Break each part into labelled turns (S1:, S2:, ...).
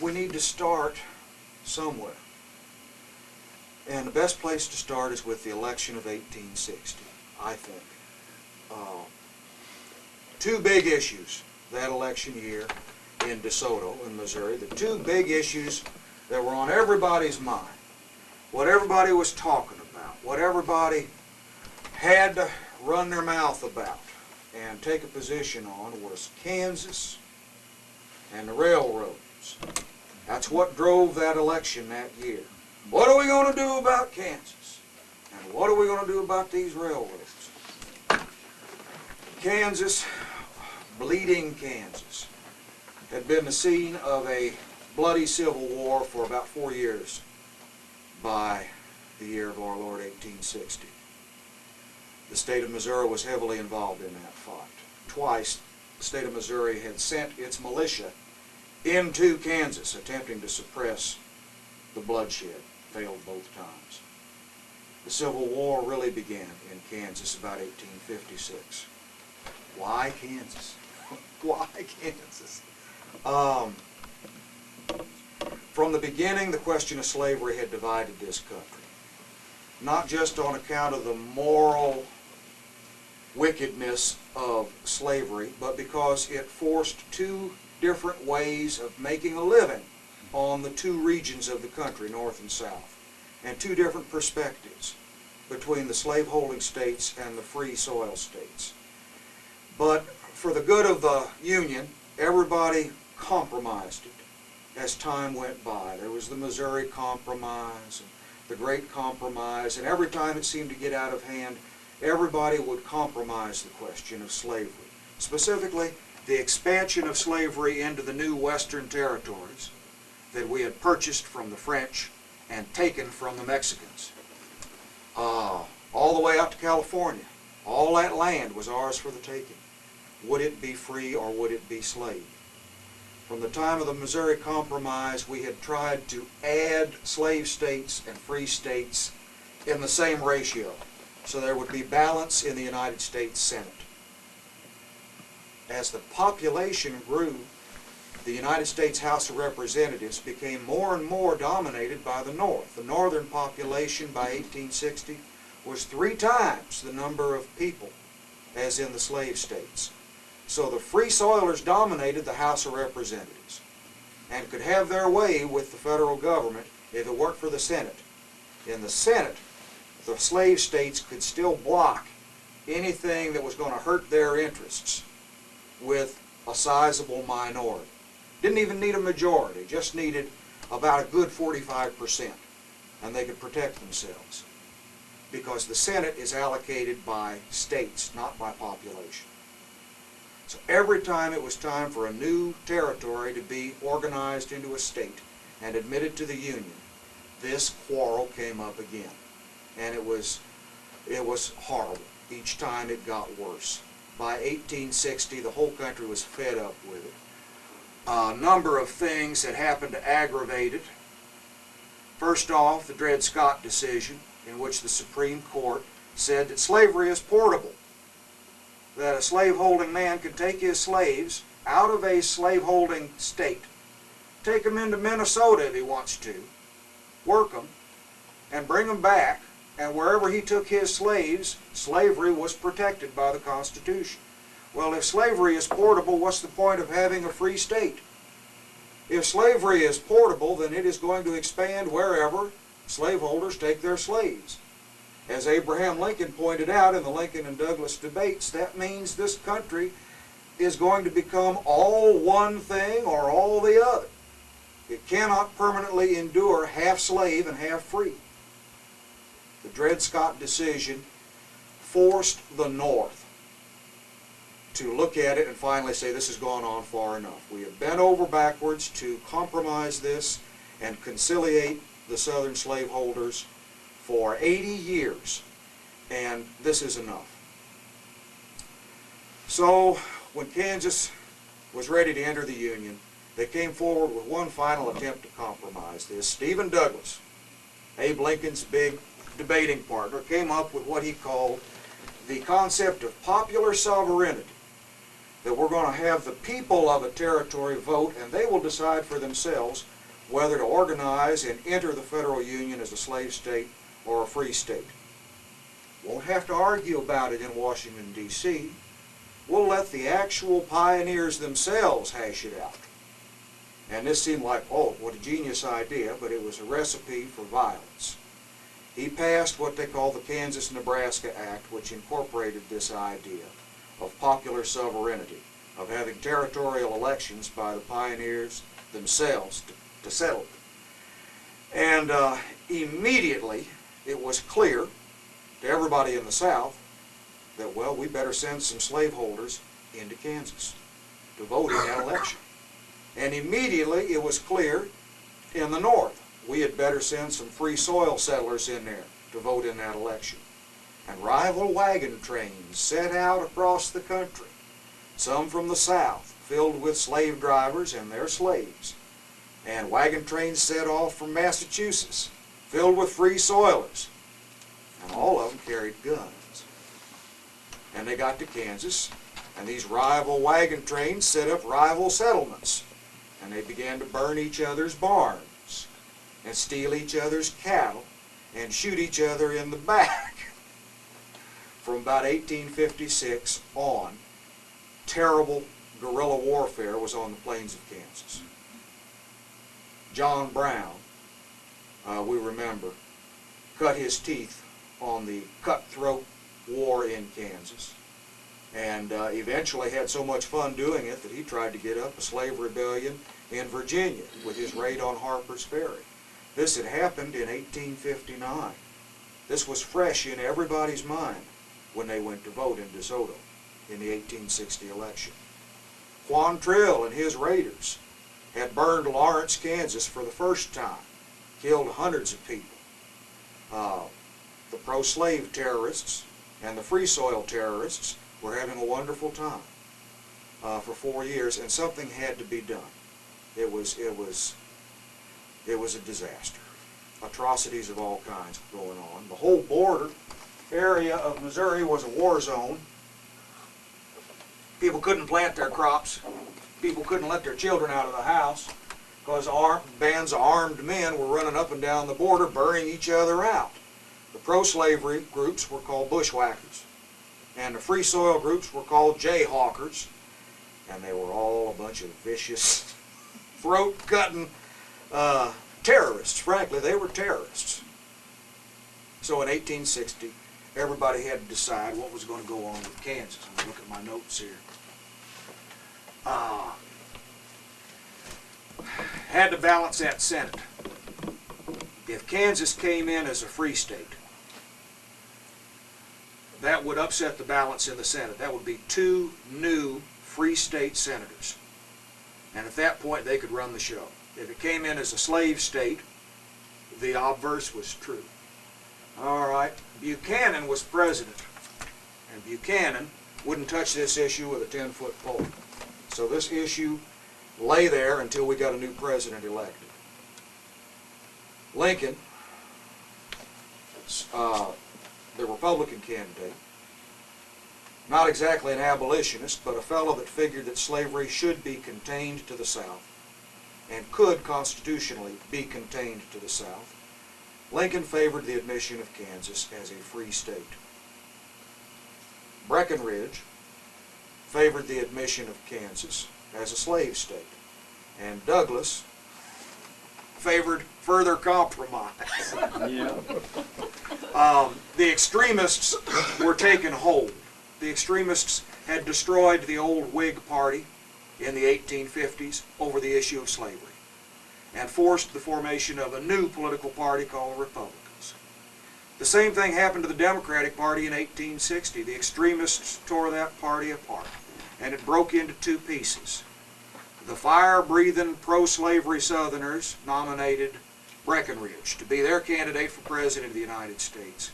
S1: we need to start somewhere. And the best place to start is with the election of 1860, I think. Two big issues that election year in DeSoto, in Missouri, the two big issues that were on everybody's mind, what everybody was talking about, what everybody had to run their mouth about and take a position on was Kansas and the railroads. That's what drove that election that year. What are we going to do about Kansas? And what are we going to do about these railroads? Kansas, bleeding Kansas, had been the scene of a bloody civil war for about 4 years by the year of our Lord 1860. The state of Missouri was heavily involved in that fight. Twice, the state of Missouri had sent its militia into Kansas, attempting to suppress the bloodshed. Failed both times. The Civil War really began in Kansas about 1856. Why Kansas? Why Kansas? From the beginning, the question of slavery had divided this country. Not just on account of the moral wickedness of slavery, but because it forced two different ways of making a living on the two regions of the country, North and South, and two different perspectives between the slaveholding states and the free soil states. But for the good of the Union, everybody compromised it as time went by. There was the Missouri Compromise, and the Great Compromise, and every time it seemed to get out of hand, everybody would compromise the question of slavery. Specifically, the expansion of slavery into the new Western territories that we had purchased from the French and taken from the Mexicans. All the way out to California. All that land was ours for the taking. Would it be free or would it be slave? From the time of the Missouri Compromise, we had tried to add slave states and free states in the same ratio, so there would be balance in the United States Senate. As the population grew, the United States House of Representatives became more and more dominated by the North. The northern population by 1860 was 3 times the number of people as in the slave states. So the free soilers dominated the House of Representatives and could have their way with the federal government if it weren't for the Senate. In the Senate, the slave states could still block anything that was going to hurt their interests with a sizable minority. Didn't even need a majority, just needed about a good 45%, and they could protect themselves. Because the Senate is allocated by states, not by population. So every time it was time for a new territory to be organized into a state and admitted to the Union, this quarrel came up again. And it was horrible. Each time it got worse. By 1860, the whole country was fed up with it. A number of things that happened to aggravate it. First off, the Dred Scott decision, in which the Supreme Court said that slavery is portable. That a slaveholding man can take his slaves out of a slaveholding state, take them into Minnesota if he wants to, work them, and bring them back, and wherever he took his slaves, slavery was protected by the Constitution. Well, if slavery is portable, what's the point of having a free state? If slavery is portable, then it is going to expand wherever slaveholders take their slaves. As Abraham Lincoln pointed out in the Lincoln and Douglas debates, that means this country is going to become all one thing or all the other. It cannot permanently endure half slave and half free. The Dred Scott decision forced the North to look at it and finally say, this has gone on far enough. We have bent over backwards to compromise this and conciliate the Southern slaveholders for 80 years, and this is enough. So when Kansas was ready to enter the Union, they came forward with one final attempt to compromise this. Stephen Douglas, Abe Lincoln's big debating partner, came up with what he called the concept of popular sovereignty. that we're going to have the people of a territory vote, and they will decide for themselves whether to organize and enter the federal union as a slave state or a free state. Won't have to argue about it in Washington, D.C. We'll let the actual pioneers themselves hash it out. And this seemed like, oh, what a genius idea, but it was a recipe for violence. He passed what they call the Kansas-Nebraska Act, which incorporated this idea of popular sovereignty, of having territorial elections by the pioneers themselves to settle it. And immediately it was clear to everybody in the South that, well, we better send some slaveholders into Kansas to vote in that election. And immediately it was clear in the North, we had better send some free soil settlers in there to vote in that election. And rival wagon trains set out across the country, some from the South, filled with slave drivers and their slaves. And wagon trains set off from Massachusetts, filled with free soilers. And all of them carried guns. And they got to Kansas, and these rival wagon trains set up rival settlements. And they began to burn each other's barns, and steal each other's cattle, and shoot each other in the back. From about 1856 on, terrible guerrilla warfare was on the plains of Kansas. John Brown, we remember, cut his teeth on the cutthroat war in Kansas, and eventually had so much fun doing it that he tried to get up a slave rebellion in Virginia with his raid on Harper's Ferry. This had happened in 1859. This was fresh in everybody's mind when they went to vote in DeSoto in the 1860 election. Quantrill and his raiders had burned Lawrence, Kansas for the first time, killed hundreds of people. The pro-slave terrorists and the free soil terrorists were having a wonderful time for 4 years, and something had to be done. It was a disaster. Atrocities of all kinds were going on. The whole border area of Missouri was a war zone. People couldn't plant their crops. People couldn't let their children out of the house because bands of armed men were running up and down the border, burning each other out. The pro-slavery groups were called bushwhackers, and the free soil groups were called jayhawkers, and they were all a bunch of vicious, throat-cutting terrorists. Frankly, they were terrorists. So in 1860, everybody had to decide what was going to go on with Kansas. I'm going to look at my notes here. Had to balance that Senate. If Kansas came in as a free state, that would upset the balance in the Senate. That would be 2 new free state senators. And at that point, they could run the show. If it came in as a slave state, the obverse was true. All right, Buchanan was president, and Buchanan wouldn't touch this issue with a 10-foot pole. So this issue lay there until we got a new president elected. Lincoln, the Republican candidate, not exactly an abolitionist, but a fellow that figured that slavery should be contained to the South and could constitutionally be contained to the South. Lincoln favored the admission of Kansas as a free state. Breckinridge favored the admission of Kansas as a slave state. And Douglas favored further compromise.
S2: Yeah.
S1: The extremists were taking hold. The extremists had destroyed the old Whig Party in the 1850s over the issue of slavery and forced the formation of a new political party called the Republicans. The same thing happened to the Democratic Party in 1860. The extremists tore that party apart, and it broke into 2 pieces. The fire-breathing pro-slavery Southerners nominated Breckinridge to be their candidate for President of the United States,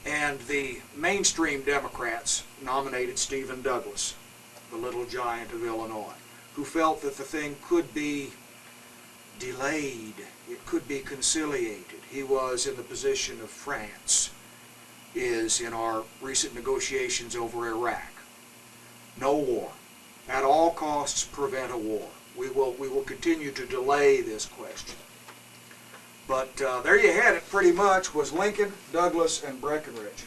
S1: and the mainstream Democrats nominated Stephen Douglas, the little giant of Illinois, who felt that the thing could be delayed, it could be conciliated. He was in the position of France is in our recent negotiations over Iraq. No war. at all costs prevent a war. We will continue to delay this question. But there you had it pretty much, was Lincoln, Douglas, and Breckinridge.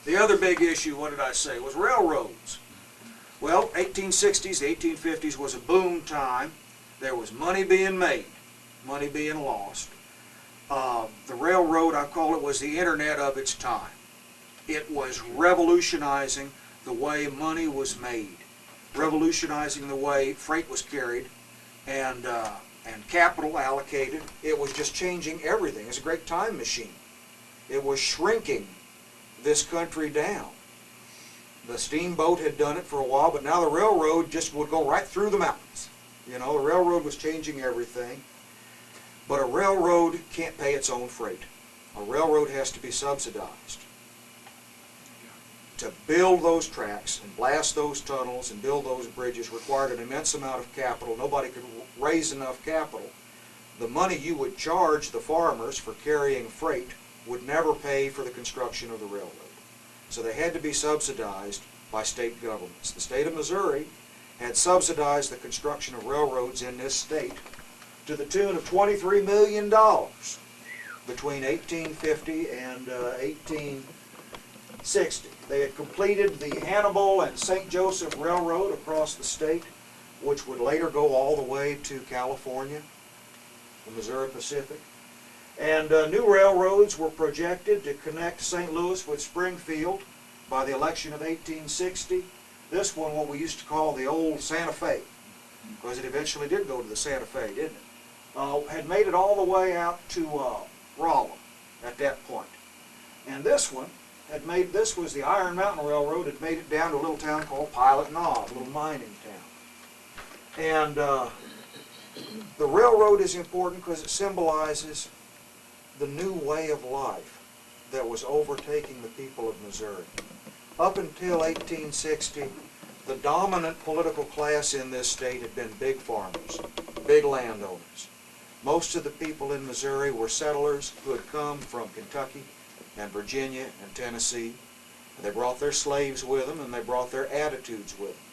S1: The other big issue, what did I say, was railroads. Well, 1860s, 1850s was a boom time. There was money being made, money being lost. The railroad, I call it, was the internet of its time. It was revolutionizing the way money was made, revolutionizing the way freight was carried, and capital allocated. It was just changing everything. It was a great time machine. It was shrinking this country down. The steamboat had done it for a while, but now the railroad just would go right through the mountains. You know, the railroad was changing everything. But a railroad can't pay its own freight. A railroad has to be subsidized. To build those tracks and blast those tunnels and build those bridges required an immense amount of capital. Nobody could raise enough capital. The money you would charge the farmers for carrying freight would never pay for the construction of the railroad. So they had to be subsidized by state governments. The state of Missouri had subsidized the construction of railroads in this state to the tune of $23 million between 1850 and 1860. They had completed the Hannibal and St. Joseph Railroad across the state, which would later go all the way to California, the Missouri Pacific. And new railroads were projected to connect St. Louis with Springfield by the election of 1860. This one, what we used to call the old Santa Fe, because it eventually did go to the Santa Fe, didn't it? Had made it all the way out to Rolla at that point. And this one had made, this was the Iron Mountain Railroad, had made it down to a little town called Pilot Knob, a little mining town. And the railroad is important because it symbolizes the new way of life that was overtaking the people of Missouri. Up until 1860, the dominant political class in this state had been big farmers, big landowners. Most of the people in Missouri were settlers who had come from Kentucky and Virginia and Tennessee. They brought their slaves with them, and they brought their attitudes with them.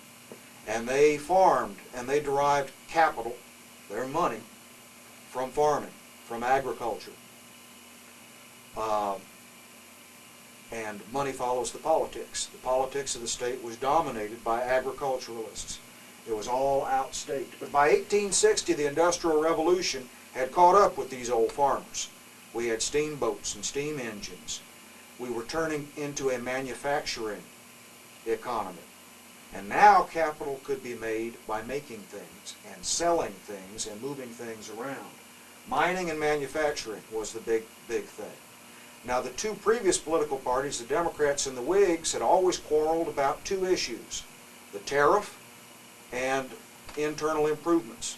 S1: And they farmed, and they derived capital, their money, from farming, from agriculture. And money follows the politics. The politics of the state was dominated by agriculturalists. It was all out state. But by 1860, the Industrial Revolution had caught up with these old farmers. We had steamboats and steam engines. We were turning into a manufacturing economy. And now capital could be made by making things and selling things and moving things around. Mining and manufacturing was the big thing. Now, the two previous political parties, the Democrats and the Whigs, had always quarreled about two issues: the tariff and internal improvements.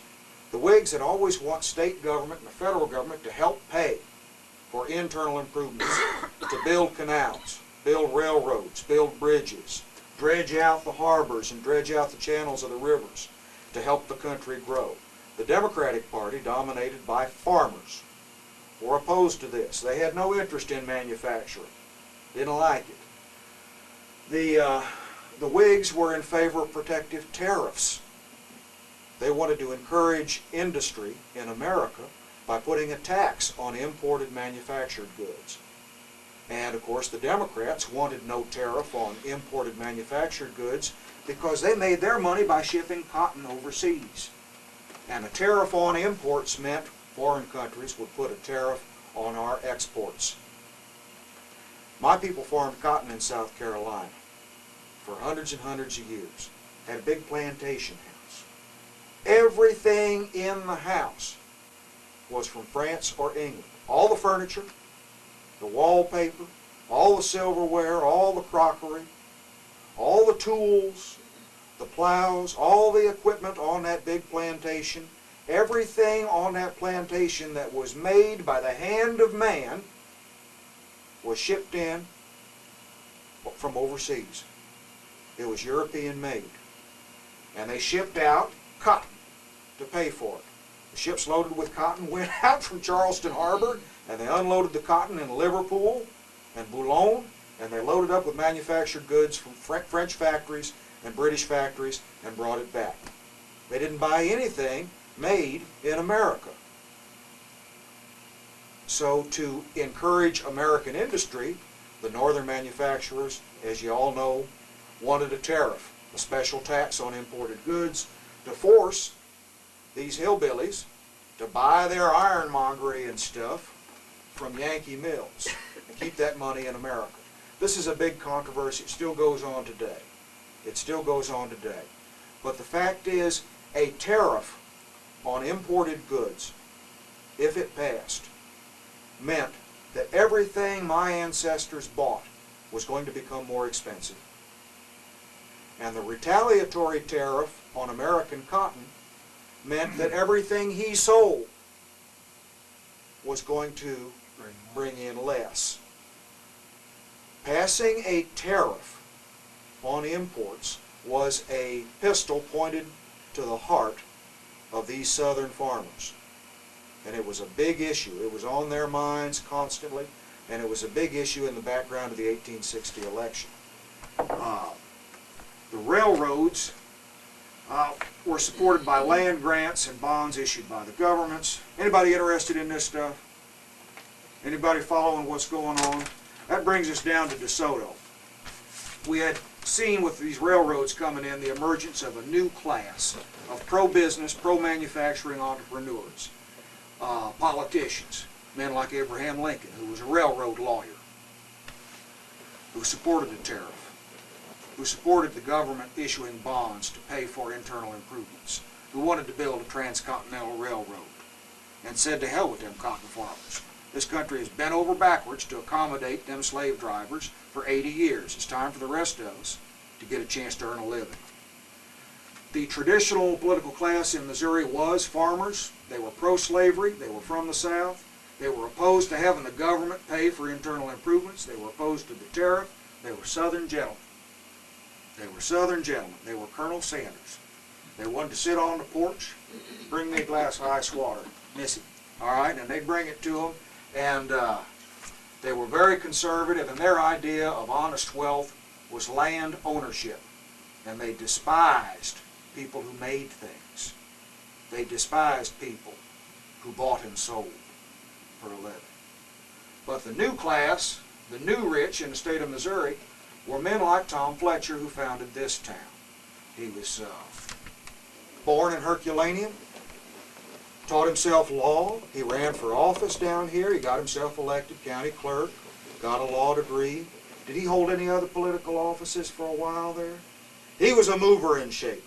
S1: The Whigs had always wanted state government and the federal government to help pay for internal improvements, to build canals, build railroads, build bridges, dredge out the harbors and dredge out the channels of the rivers to help the country grow. The Democratic Party, dominated by farmers, were opposed to this. They had no interest in manufacturing. Didn't like it. The Whigs were in favor of protective tariffs. They wanted to encourage industry in America by putting a tax on imported manufactured goods. And of course the Democrats wanted no tariff on imported manufactured goods because they made their money by shipping cotton overseas. And a tariff on imports meant foreign countries would put a tariff on our exports. My people farmed cotton in South Carolina for hundreds and hundreds of years. Had a big plantation house. Everything in the house was from France or England. All the furniture, the wallpaper, all the silverware, all the crockery, all the tools, the plows, all the equipment on that big plantation, everything on that plantation that was made by the hand of man was shipped in from overseas. It was European made. And they shipped out cotton to pay for it. The ships loaded with cotton went out from Charleston Harbor, and they unloaded the cotton in Liverpool and Boulogne, and they loaded up with manufactured goods from French factories and British factories and brought it back. They didn't buy anything made in America. So to encourage American industry, the northern manufacturers, as you all know, wanted a tariff, a special tax on imported goods, to force these hillbillies to buy their ironmongery and stuff from Yankee mills and keep that money in America. This is a big controversy. It still goes on today. It still goes on today. But the fact is, a tariff on imported goods, if it passed, meant that everything my ancestors bought was going to become more expensive. And the retaliatory tariff on American cotton meant that everything he sold was going to bring in less. Passing a tariff on imports was a pistol pointed to the heart of these southern farmers. And it was a big issue. It was on their minds constantly, and it was a big issue in the background of the 1860 election. The railroads were supported by land grants and bonds issued by the governments. Anybody interested in this stuff? Anybody following what's going on? That brings us down to DeSoto. We had seen with these railroads coming in the emergence of a new class of pro-business, pro-manufacturing entrepreneurs, politicians, men like Abraham Lincoln, who was a railroad lawyer, who supported the tariff, who supported the government issuing bonds to pay for internal improvements, who wanted to build a transcontinental railroad, and said to hell with them cotton farmers. This country has bent over backwards to accommodate them slave drivers for 80 years. It's time for the rest of us to get a chance to earn a living. The traditional political class in Missouri was farmers. They were pro-slavery. They were from the South. They were opposed to having the government pay for internal improvements. They were opposed to the tariff. They were Southern gentlemen. They were Southern gentlemen. They were Colonel Sanders. They wanted to sit on the porch, bring me a glass of ice water, Missy. All right, and they'd bring it to them. And they were very conservative, and their idea of honest wealth was land ownership. And they despised people who made things. They despised people who bought and sold for a living. But the new class, the new rich in the state of Missouri, were men like Tom Fletcher, who founded this town. He was born in Herculaneum, taught himself law. He ran for office down here. He got himself elected county clerk, got a law degree. Did he hold any other political offices for a while there? He was a mover and shaker.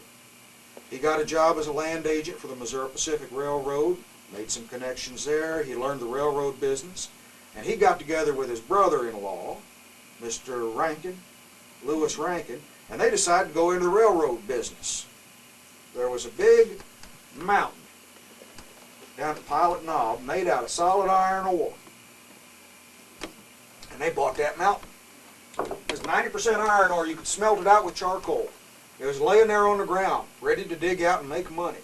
S1: He got a job as a land agent for the Missouri Pacific Railroad, made some connections there. He learned the railroad business, and he got together with his brother-in-law, Mr. Rankin, Lewis Rankin, and they decided to go into the railroad business. There was a big mountain down at Pilot Knob made out of solid iron ore, and they bought that mountain. It was 90% iron ore. You could smelt it out with charcoal. It was laying there on the ground, ready to dig out and make money.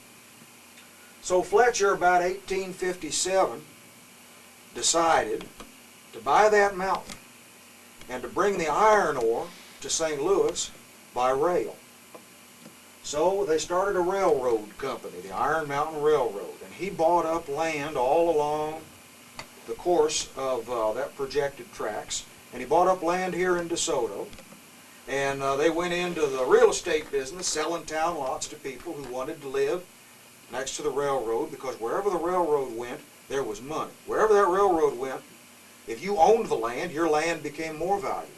S1: So Fletcher, about 1857, decided to buy that mountain and to bring the iron ore to St. Louis by rail. So they started a railroad company, the Iron Mountain Railroad, and he bought up land all along the course of that projected tracks, and he bought up land here in DeSoto, and they went into the real estate business, selling town lots to people who wanted to live next to the railroad, because wherever the railroad went, there was money. Wherever that railroad went, if you owned the land, your land became more valuable.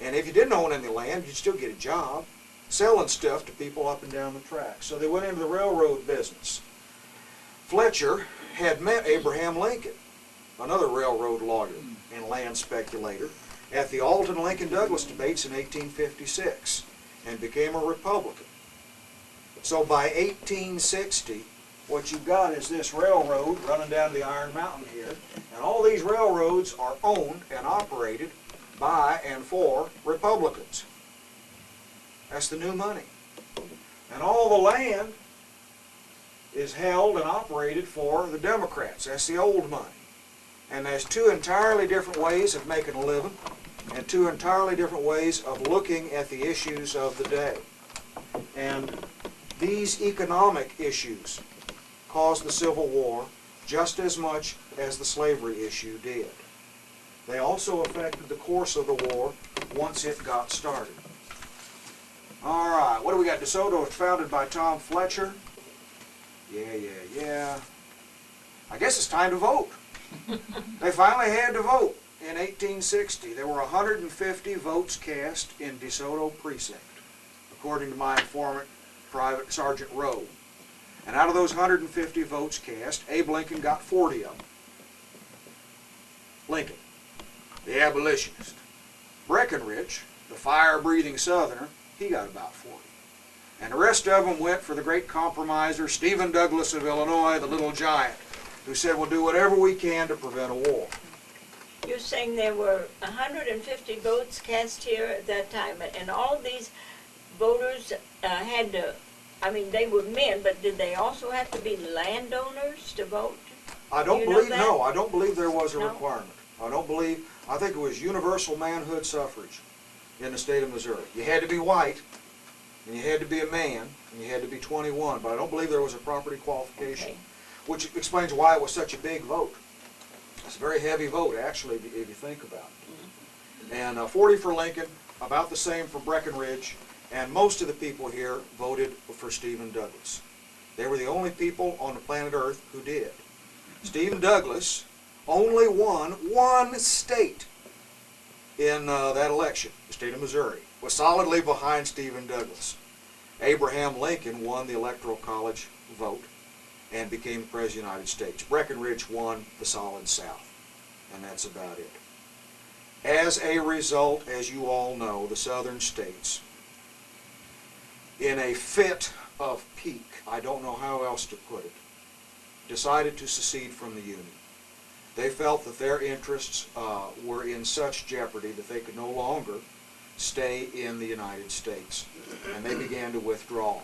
S1: And if you didn't own any land, you'd still get a job selling stuff to people up and down the track. So they went into the railroad business. Fletcher had met Abraham Lincoln, another railroad lawyer and land speculator, at the Alton-Lincoln-Douglas debates in 1856 and became a Republican. So by 1860, what you've got is this railroad running down the Iron Mountain here, and all these railroads are owned and operated by and for Republicans. That's the new money. And all the land is held and operated for the Democrats. That's the old money. And there's two entirely different ways of making a living. and two entirely different ways of looking at the issues of the day. And these economic issues caused the Civil War just as much as the slavery issue did. They also affected the course of the war once it got started. All right, what do we got? DeSoto was founded by Tom Fletcher. Yeah. I guess it's time to vote. They finally had to vote in 1860. There were 150 votes cast in DeSoto precinct, according to my informant, Private Sergeant Rowe. And out of those 150 votes cast, Abe Lincoln got 40 of them. Lincoln, the abolitionist. Breckinridge, the fire-breathing Southerner, he got about 40. And the rest of them went for the great compromiser, Stephen Douglas of Illinois, the little giant, who said, we'll do whatever we can to prevent a war.
S2: You're saying there were 150 votes cast here at that time, and all of these voters had to, I mean, they were men, but did they also have to be landowners to vote?
S1: I don't believe there was a requirement. I think it was universal manhood suffrage in the state of Missouri. You had to be white, and you had to be a man, and you had to be 21, but I don't believe there was a property qualification, okay, which explains why it was such a big vote. It's a very heavy vote, actually, if you think about it. And 40 for Lincoln, about the same for Breckinridge, and most of the people here voted for Stephen Douglas. They were the only people on the planet Earth who did. Stephen Douglas only won one state in that election, the state of Missouri, was solidly behind Stephen Douglas. Abraham Lincoln won the Electoral College vote and became the President of the United States. Breckinridge won the solid South, and that's about it. As a result, as you all know, the southern states, in a fit of pique, I don't know how else to put it, decided to secede from the Union. They felt that their interests were in such jeopardy that they could no longer stay in the United States, and they began to withdraw.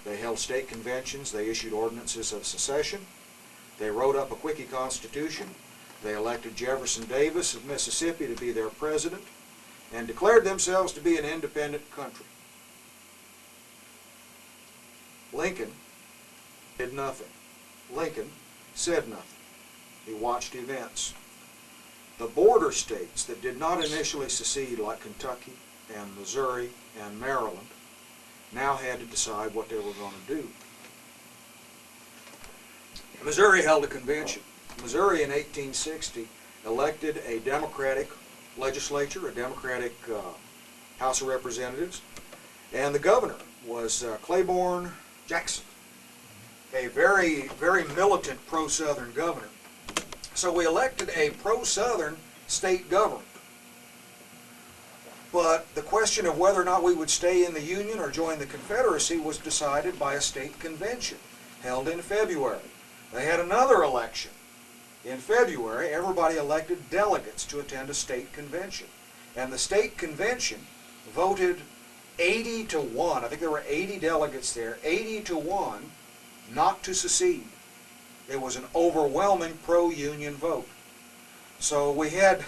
S1: They held state conventions, they issued ordinances of secession, they wrote up a quickie constitution, they elected Jefferson Davis of Mississippi to be their president, and declared themselves to be an independent country. Lincoln did nothing. Lincoln said nothing. He watched events. The border states that did not initially secede, like Kentucky and Missouri and Maryland, now had to decide what they were going to do. Missouri held a convention. Missouri in 1860 elected a Democratic legislature, a Democratic House of Representatives, and the governor was Claiborne Jackson, a very, very militant pro-Southern governor. So we elected a pro-Southern state government. But the question of whether or not we would stay in the Union or join the Confederacy was decided by a state convention held in February. They had another election. In February, everybody elected delegates to attend a state convention. And the state convention voted 80 to 1. I think there were 80 delegates there, 80 to 1, not to secede. It was an overwhelming pro-Union vote. So we had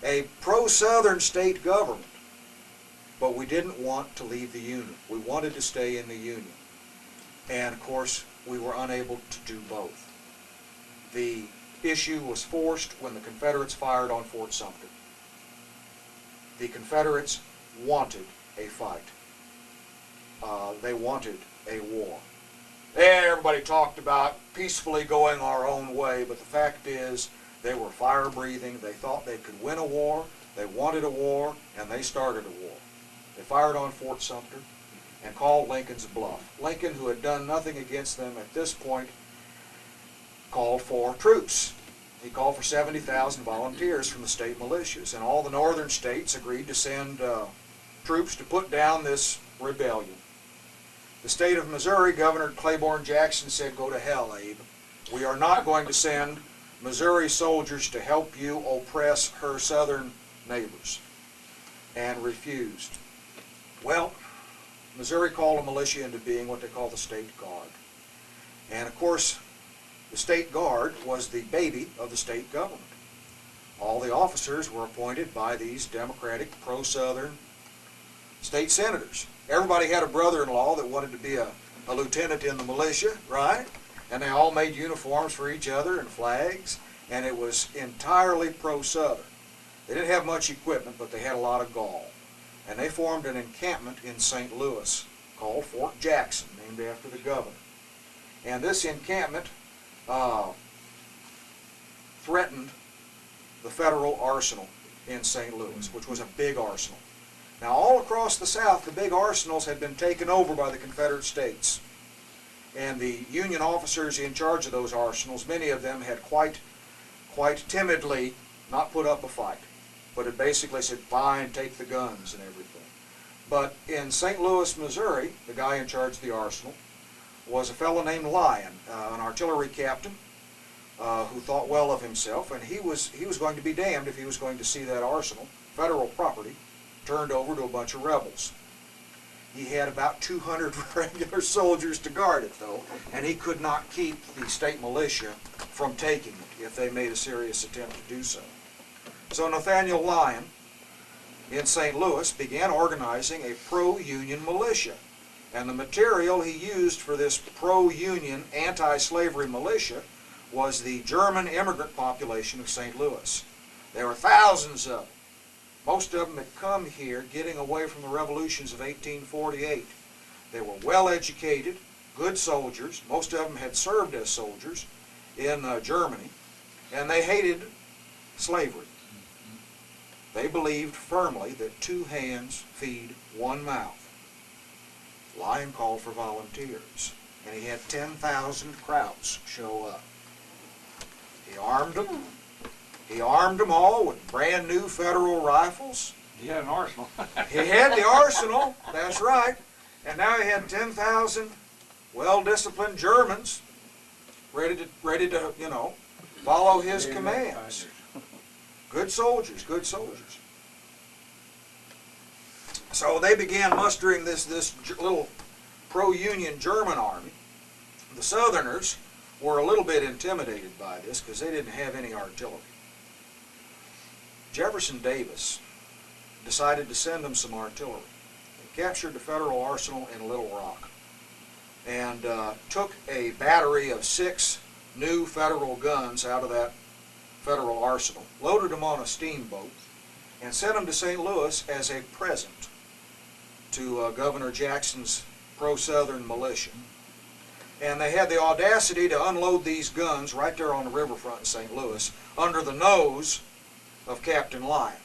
S1: a pro-Southern state government, but we didn't want to leave the Union. We wanted to stay in the Union. And of course, we were unable to do both. The issue was forced when the Confederates fired on Fort Sumter. The Confederates wanted a fight. They wanted a war. Everybody talked about peacefully going our own way, but the fact is they were fire-breathing. They thought they could win a war. They wanted a war, and they started a war. They fired on Fort Sumter and called Lincoln's bluff. Lincoln, who had done nothing against them at this point, called for troops. He called for 70,000 volunteers from the state militias, and all the northern states agreed to send troops to put down this rebellion. The state of Missouri, Governor Claiborne Jackson said, "Go to hell, Abe. We are not going to send Missouri soldiers to help you oppress her southern neighbors," and refused. Well, Missouri called a militia into being, what they call the State Guard. And of course, the State Guard was the baby of the state government. all the officers were appointed by these Democratic, pro-Southern state senators. Everybody had a brother-in-law that wanted to be a lieutenant in the militia, right? And they all made uniforms for each other and flags, and it was entirely pro-Southern. They didn't have much equipment, but they had a lot of gall. And they formed an encampment in St. Louis called Fort Jackson, named after the governor. And this encampment threatened the federal arsenal in St. Louis, which was a big arsenal. Now, all across the South, the big arsenals had been taken over by the Confederate States. And the Union officers in charge of those arsenals, many of them had quite timidly not put up a fight, but had basically said, fine, take the guns and everything. But in St. Louis, Missouri, the guy in charge of the arsenal was a fellow named Lyon, an artillery captain who thought well of himself, and he was going to be damned if he was going to see that arsenal, federal property, turned over to a bunch of rebels. He had about 200 regular soldiers to guard it, though, and he could not keep the state militia from taking it if they made a serious attempt to do so. So Nathaniel Lyon in St. Louis began organizing a pro-Union militia. And the material he used for this pro-Union, anti-slavery militia was the German immigrant population of St. Louis. There were thousands of them. Most of them had come here getting away from the revolutions of 1848. They were well-educated, good soldiers. Most of them had served as soldiers in Germany, and they hated slavery. They believed firmly that two hands feed one mouth. Lyon called for volunteers, and he had 10,000 Krauts show up. He armed them. He armed them all with brand new federal rifles.
S3: He had an arsenal.
S1: He had the arsenal, that's right. And now he had 10,000 well-disciplined Germans ready to, you know, follow his commands. Good soldiers, good soldiers. So they began mustering this little pro-Union German army. The Southerners were a little bit intimidated by this because they didn't have any artillery. Jefferson Davis decided to send them some artillery. He captured the federal arsenal in Little Rock and took a battery of 6 new federal guns out of that federal arsenal, loaded them on a steamboat, and sent them to St. Louis as a present to Governor Jackson's pro-Southern militia. And they had the audacity to unload these guns right there on the riverfront in St. Louis under the nose of Captain Lyon.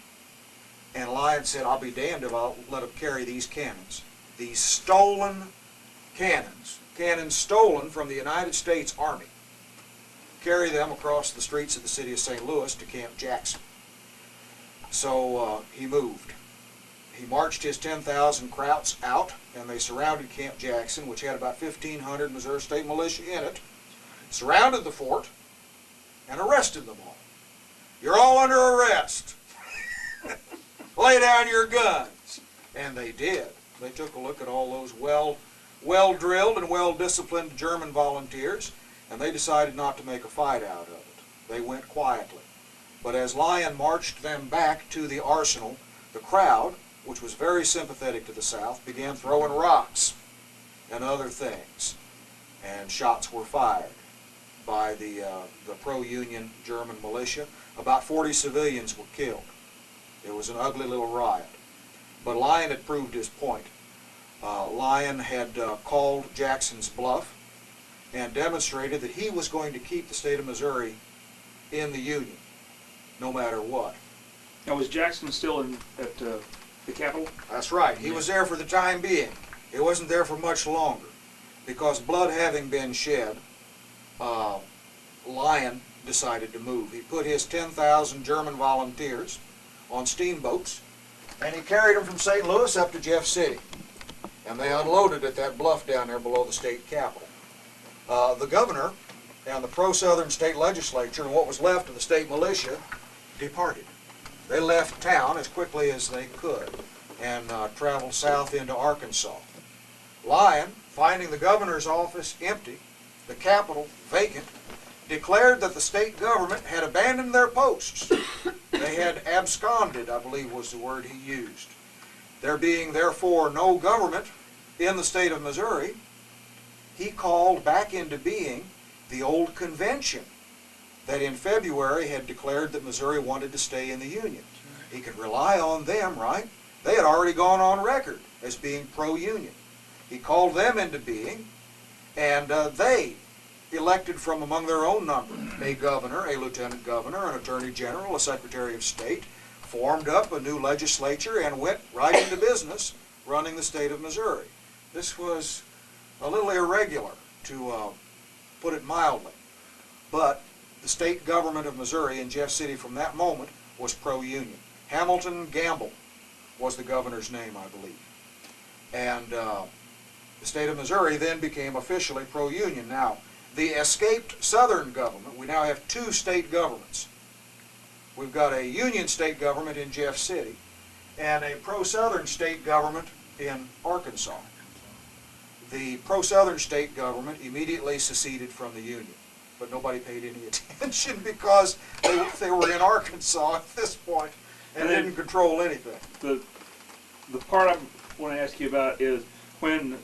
S1: And Lyon said, I'll be damned if I'll let him carry these cannons. These stolen cannons stolen from the United States Army, carry them across the streets of the city of St. Louis to Camp Jackson. So he moved. He marched his 10,000 Krauts out, and they surrounded Camp Jackson, which had about 1,500 Missouri State militia in it, surrounded the fort, and arrested them all. You're all under arrest. Lay down your guns. And they did. They took a look at all those well-drilled and well-disciplined German volunteers, and they decided not to make a fight out of it. They went quietly. But as Lyon marched them back to the arsenal, the crowd, which was very sympathetic to the South, began throwing rocks and other things. And shots were fired by the pro-Union German militia. About 40 civilians were killed. It was an ugly little riot. But Lyon had proved his point. Lyon had called Jackson's bluff and demonstrated that he was going to keep the state of Missouri in the Union, no matter what.
S3: Now, was Jackson still at the Capitol?
S1: That's right. He was there for the time being. He wasn't there for much longer, because blood having been shed, Lyon decided to move. He put his 10,000 German volunteers on steamboats, and he carried them from St. Louis up to Jeff City. And they unloaded at that bluff down there below the state capitol. The governor and the pro-Southern state legislature and what was left of the state militia departed. They left town as quickly as they could and traveled south into Arkansas. Lyon, finding the governor's office empty, the capitol vacant, declared that the state government had abandoned their posts. They had absconded, I believe was the word he used. There being therefore no government in the state of Missouri, he called back into being the old convention that in February had declared that Missouri wanted to stay in the Union. He could rely on them, right? They had already gone on record as being pro-Union. He called them into being, and they elected from among their own number a governor, a lieutenant governor, an attorney general, a secretary of state, formed up a new legislature, and went right into business running the state of Missouri. This was a little irregular, to put it mildly, but the state government of Missouri in Jeff City from that moment was pro-Union. Hamilton Gamble was the governor's name, I believe. And the state of Missouri then became officially pro-Union. Now, the escaped Southern government, we now have two state governments. We've got a Union state government in Jeff City and a pro-Southern state government in Arkansas. The pro-Southern state government immediately seceded from the Union, but nobody paid any attention because they were in Arkansas at this point and didn't control anything.
S3: The part I want to ask you about is when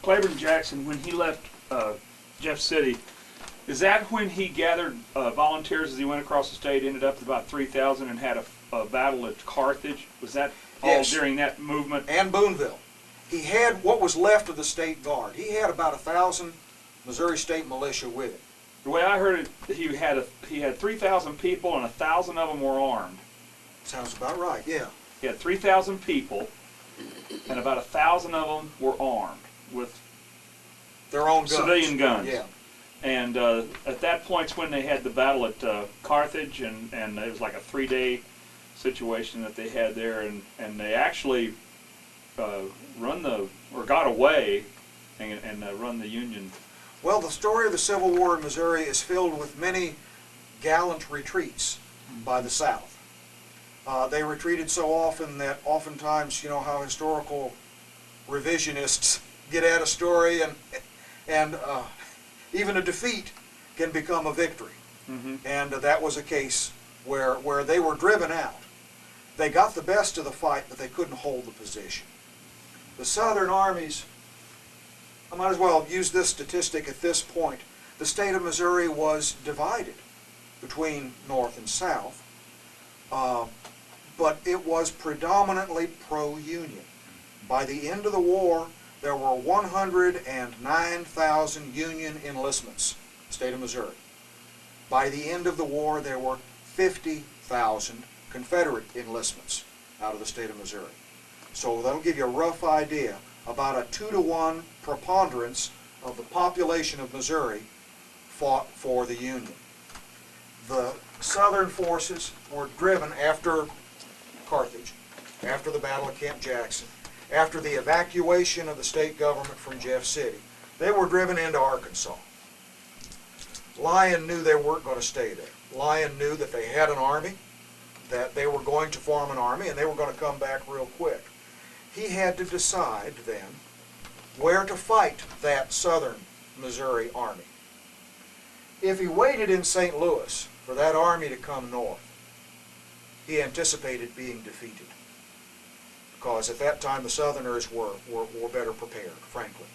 S3: Claiborne Jackson, when he left Jeff City, is that when he gathered volunteers as he went across the state, ended up with about 3,000 and had a battle at Carthage? Was that all during that movement?
S1: And Boonville. He had what was left of the state guard. He had about 1,000 Missouri State militia with him.
S3: The way I heard it, he had 3,000 people and 1,000 of them were armed.
S1: Sounds about right, yeah.
S3: He had 3,000 people and about 1,000 of them were armed with
S1: their own guns.
S3: Civilian guns.
S1: Yeah.
S3: And at that point's when they had the battle at Carthage, and it was like a 3-day situation that they had there, and they actually got away and run the Union.
S1: Well, the story of the Civil War in Missouri is filled with many gallant retreats by the South. They retreated so often that oftentimes, you know how historical revisionists get at a story, and even a defeat can become a victory.
S3: Mm-hmm.
S1: And that was a case where they were driven out. They got the best of the fight, but they couldn't hold the position. The Southern armies, I might as well use this statistic at this point, the state of Missouri was divided between North and South, but it was predominantly pro-Union. By the end of the war, there were 109,000 Union enlistments in the state of Missouri. By the end of the war, there were 50,000 Confederate enlistments out of the state of Missouri. So that'll give you a rough idea, about a 2-to-1 preponderance of the population of Missouri fought for the Union. The Southern forces were driven after Carthage, after the Battle of Camp Jackson, after the evacuation of the state government from Jeff City. They were driven into Arkansas. Lyon knew they weren't going to stay there. Lyon knew that they had an army, that they were going to form an army, and they were going to come back real quick. He had to decide then where to fight that Southern Missouri army. If he waited in St. Louis for that army to come north, he anticipated being defeated, because at that time the Southerners were better prepared, frankly.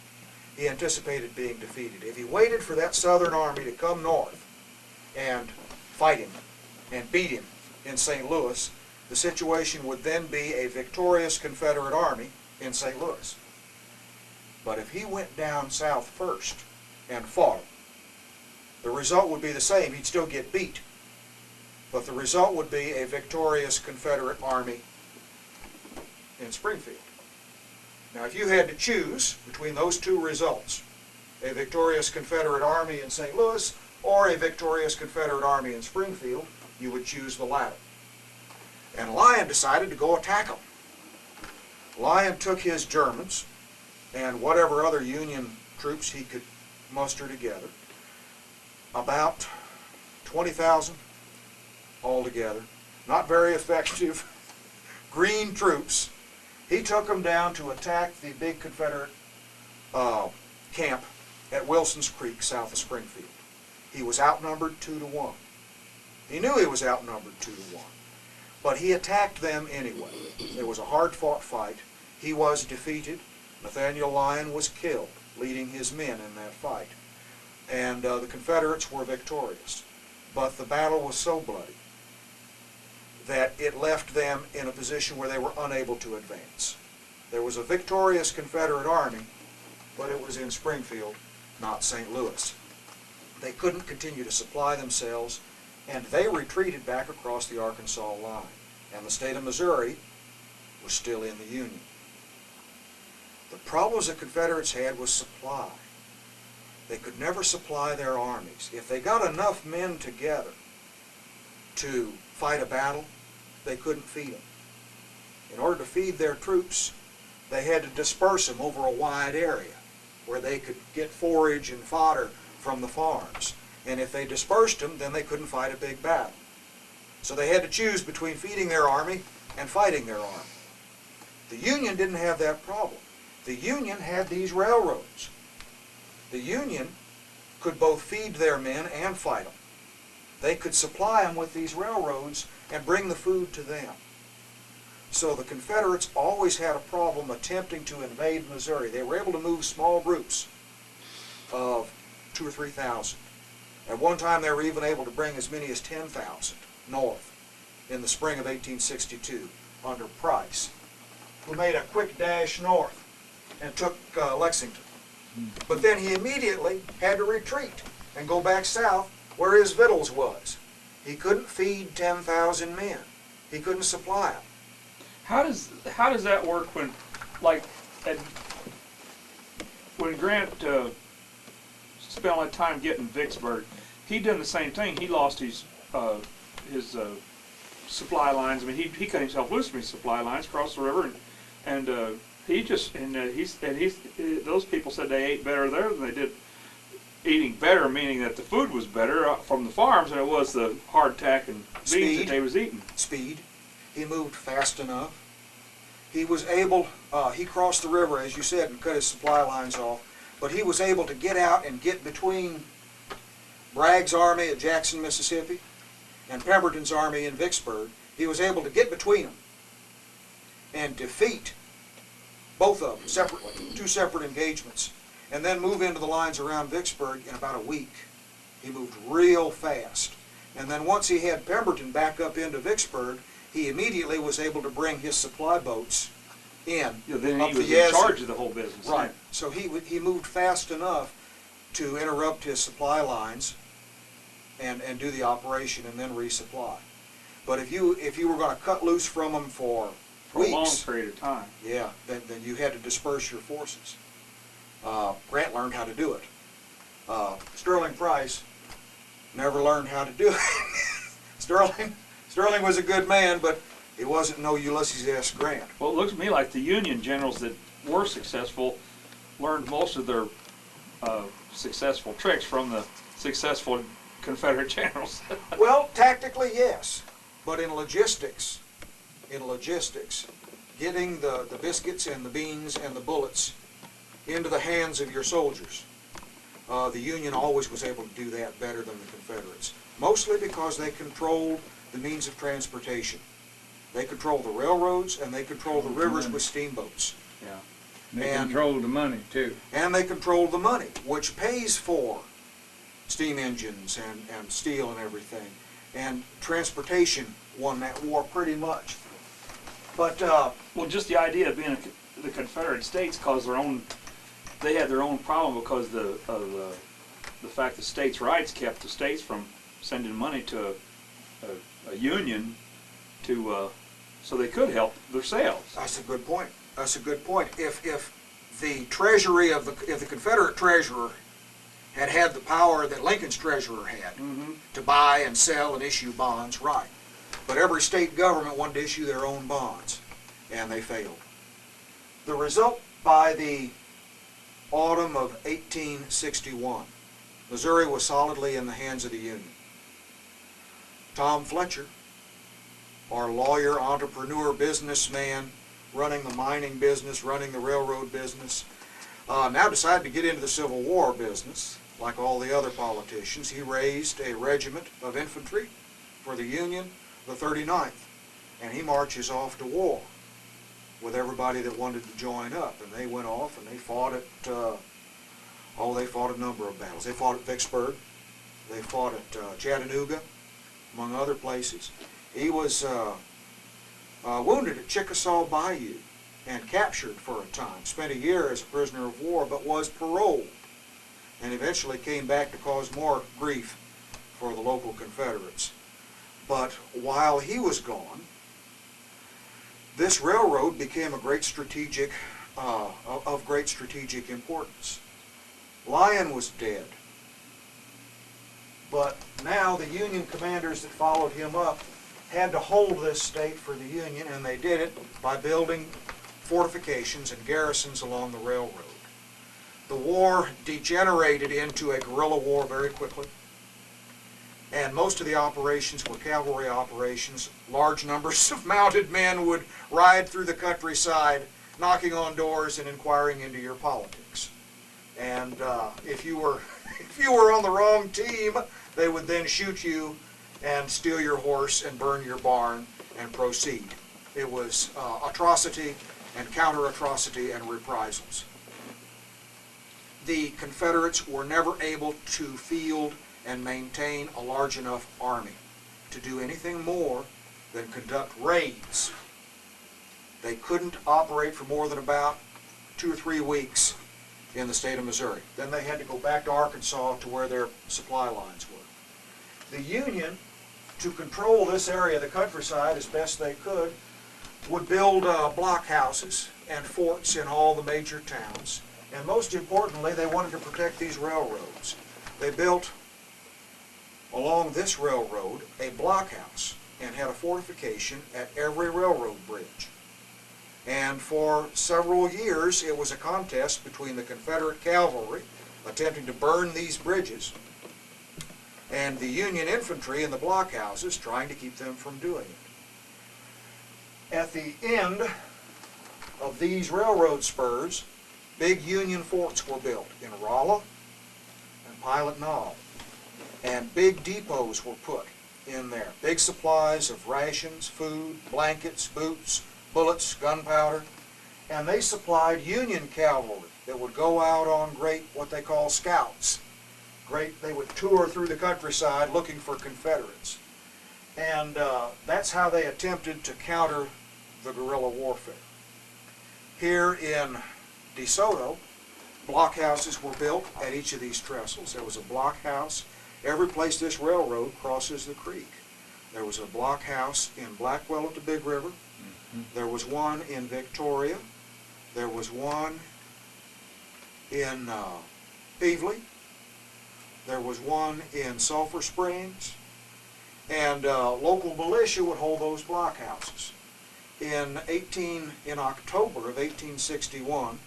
S1: He anticipated being defeated. If he waited for that Southern army to come north and fight him and beat him in St. Louis, the situation would then be a victorious Confederate army in St. Louis. But if he went down south first and fought him, the result would be the same. He'd still get beat. But the result would be a victorious Confederate army in Springfield. Now, if you had to choose between those two results, a victorious Confederate army in St. Louis or a victorious Confederate army in Springfield, you would choose the latter. And Lyon decided to go attack them. Lyon took his Germans and whatever other Union troops he could muster together, about 20,000 altogether, not very effective green troops. He took them down to attack the big Confederate camp at Wilson's Creek south of Springfield. He was outnumbered 2-1. He knew he was outnumbered 2-1, but he attacked them anyway. It was a hard-fought fight. He was defeated. Nathaniel Lyon was killed, leading his men in that fight. And the Confederates were victorious. But the battle was so bloody that it left them in a position where they were unable to advance. There was a victorious Confederate army, but it was in Springfield, not St. Louis. They couldn't continue to supply themselves, and they retreated back across the Arkansas line. And the state of Missouri was still in the Union. The problems the Confederates had was supply. They could never supply their armies. If they got enough men together to fight a battle, they couldn't feed them. In order to feed their troops, they had to disperse them over a wide area where they could get forage and fodder from the farms. And if they dispersed them, then they couldn't fight a big battle. So they had to choose between feeding their army and fighting their army. The Union didn't have that problem. The Union had these railroads. The Union could both feed their men and fight them. They could supply them with these railroads and bring the food to them. So the Confederates always had a problem attempting to invade Missouri. They were able to move small groups of 2,000 or 3,000. At one time they were even able to bring as many as 10,000 north in the spring of 1862 under Price, who made a quick dash north and took Lexington. But then he immediately had to retreat and go back south where his victuals was. He couldn't feed 10,000 men. He couldn't supply them.
S3: How does that work when, like, when Grant spent all that time getting Vicksburg? He done the same thing. He lost his supply lines. I mean, he cut himself loose from his supply lines across the river, and those people said they ate better there than they did. Eating better, meaning that the food was better from the farms than it was the hardtack and beans that they was eating.
S1: Speed. He moved fast enough. He was able, he crossed the river, as you said, and cut his supply lines off, but he was able to get out and get between Bragg's army at Jackson, Mississippi, and Pemberton's army in Vicksburg. He was able to get between them and defeat both of them separately, 2 separate engagements, and then move into the lines around Vicksburg in about a week. He moved real fast. And then once he had Pemberton back up into Vicksburg, he immediately was able to bring his supply boats in.
S3: Yeah, then he was in charge of the whole business.
S1: Right. So he moved fast enough to interrupt his supply lines and do the operation and then resupply. But if you were going to cut loose from them for weeks,
S3: a long period of time,
S1: yeah, then you had to disperse your forces. Grant learned how to do it. Sterling Price never learned how to do it. Sterling was a good man, but he wasn't no Ulysses S. Grant.
S3: well, it looks to me like the Union generals that were successful learned most of their successful tricks from the successful Confederate generals.
S1: Well, tactically, yes, but in logistics, getting the biscuits and the beans and the bullets into the hands of your soldiers, the Union always was able to do that better than the Confederates, mostly because they controlled the means of transportation. They controlled the railroads and they controlled the rivers with steamboats.
S4: Yeah. They controlled the money too.
S1: And they controlled the money, which pays for steam engines and steel and everything. And transportation won that war pretty much. But
S3: well, just the idea of being the Confederate States caused they had their own problem because of the fact that states' rights kept the states from sending money to a union so they could help themselves.
S1: that's a good point. That's a good point. If the treasury of the Confederate treasurer had the power that Lincoln's treasurer had to buy and sell and issue bonds, right. But every state government wanted to issue their own bonds, and they failed. The result, by the autumn of 1861, Missouri was solidly in the hands of the Union. Tom Fletcher, our lawyer, entrepreneur, businessman, running the mining business, running the railroad business, now decided to get into the Civil War business, like all the other politicians, he raised a regiment of infantry for the Union, the 39th, and he marches off to war with everybody that wanted to join up. And they went off and they fought at, they fought a number of battles. They fought at Vicksburg, they fought at Chattanooga, among other places. He was wounded at Chickasaw Bayou and captured for a time, spent a year as a prisoner of war, but was paroled, and eventually came back to cause more grief for the local Confederates. But while he was gone, this railroad became a great strategic, of great strategic importance. Lyon was dead, but now the Union commanders that followed him up had to hold this state for the Union, and they did it by building fortifications and garrisons along the railroad. The war degenerated into a guerrilla war very quickly, and most of the operations were cavalry operations. Large numbers of mounted men would ride through the countryside, knocking on doors and inquiring into your politics. And if you were on the wrong team, they would then shoot you and steal your horse and burn your barn and proceed. It was atrocity and counter-atrocity and reprisals. The Confederates were never able to field and maintain a large enough army to do anything more than conduct raids. They couldn't operate for more than about 2 or 3 weeks in the state of Missouri. Then they had to go back to Arkansas to where their supply lines were. The Union, to control this area of the countryside as best they could, would build blockhouses and forts in all the major towns. And most importantly, they wanted to protect these railroads. They built along this railroad a blockhouse and had a fortification at every railroad bridge. And for several years, it was a contest between the Confederate cavalry attempting to burn these bridges and the Union infantry in the blockhouses trying to keep them from doing it. At the end of these railroad spurs, big Union forts were built in Rolla and Pilot Knob, and big depots were put in there. Big supplies of rations, food, blankets, boots, bullets, gunpowder, and they supplied Union cavalry that would go out on great, what they call scouts. They would tour through the countryside looking for Confederates. And that's how they attempted to counter the guerrilla warfare. Here in DeSoto, blockhouses were built at each of these trestles. There was a blockhouse every place this railroad crosses the creek. There was a blockhouse in Blackwell at the Big River. There was one in Victoria. There was one in Pevely. There was one in Sulphur Springs. And local militia would hold those blockhouses. In October of 1861,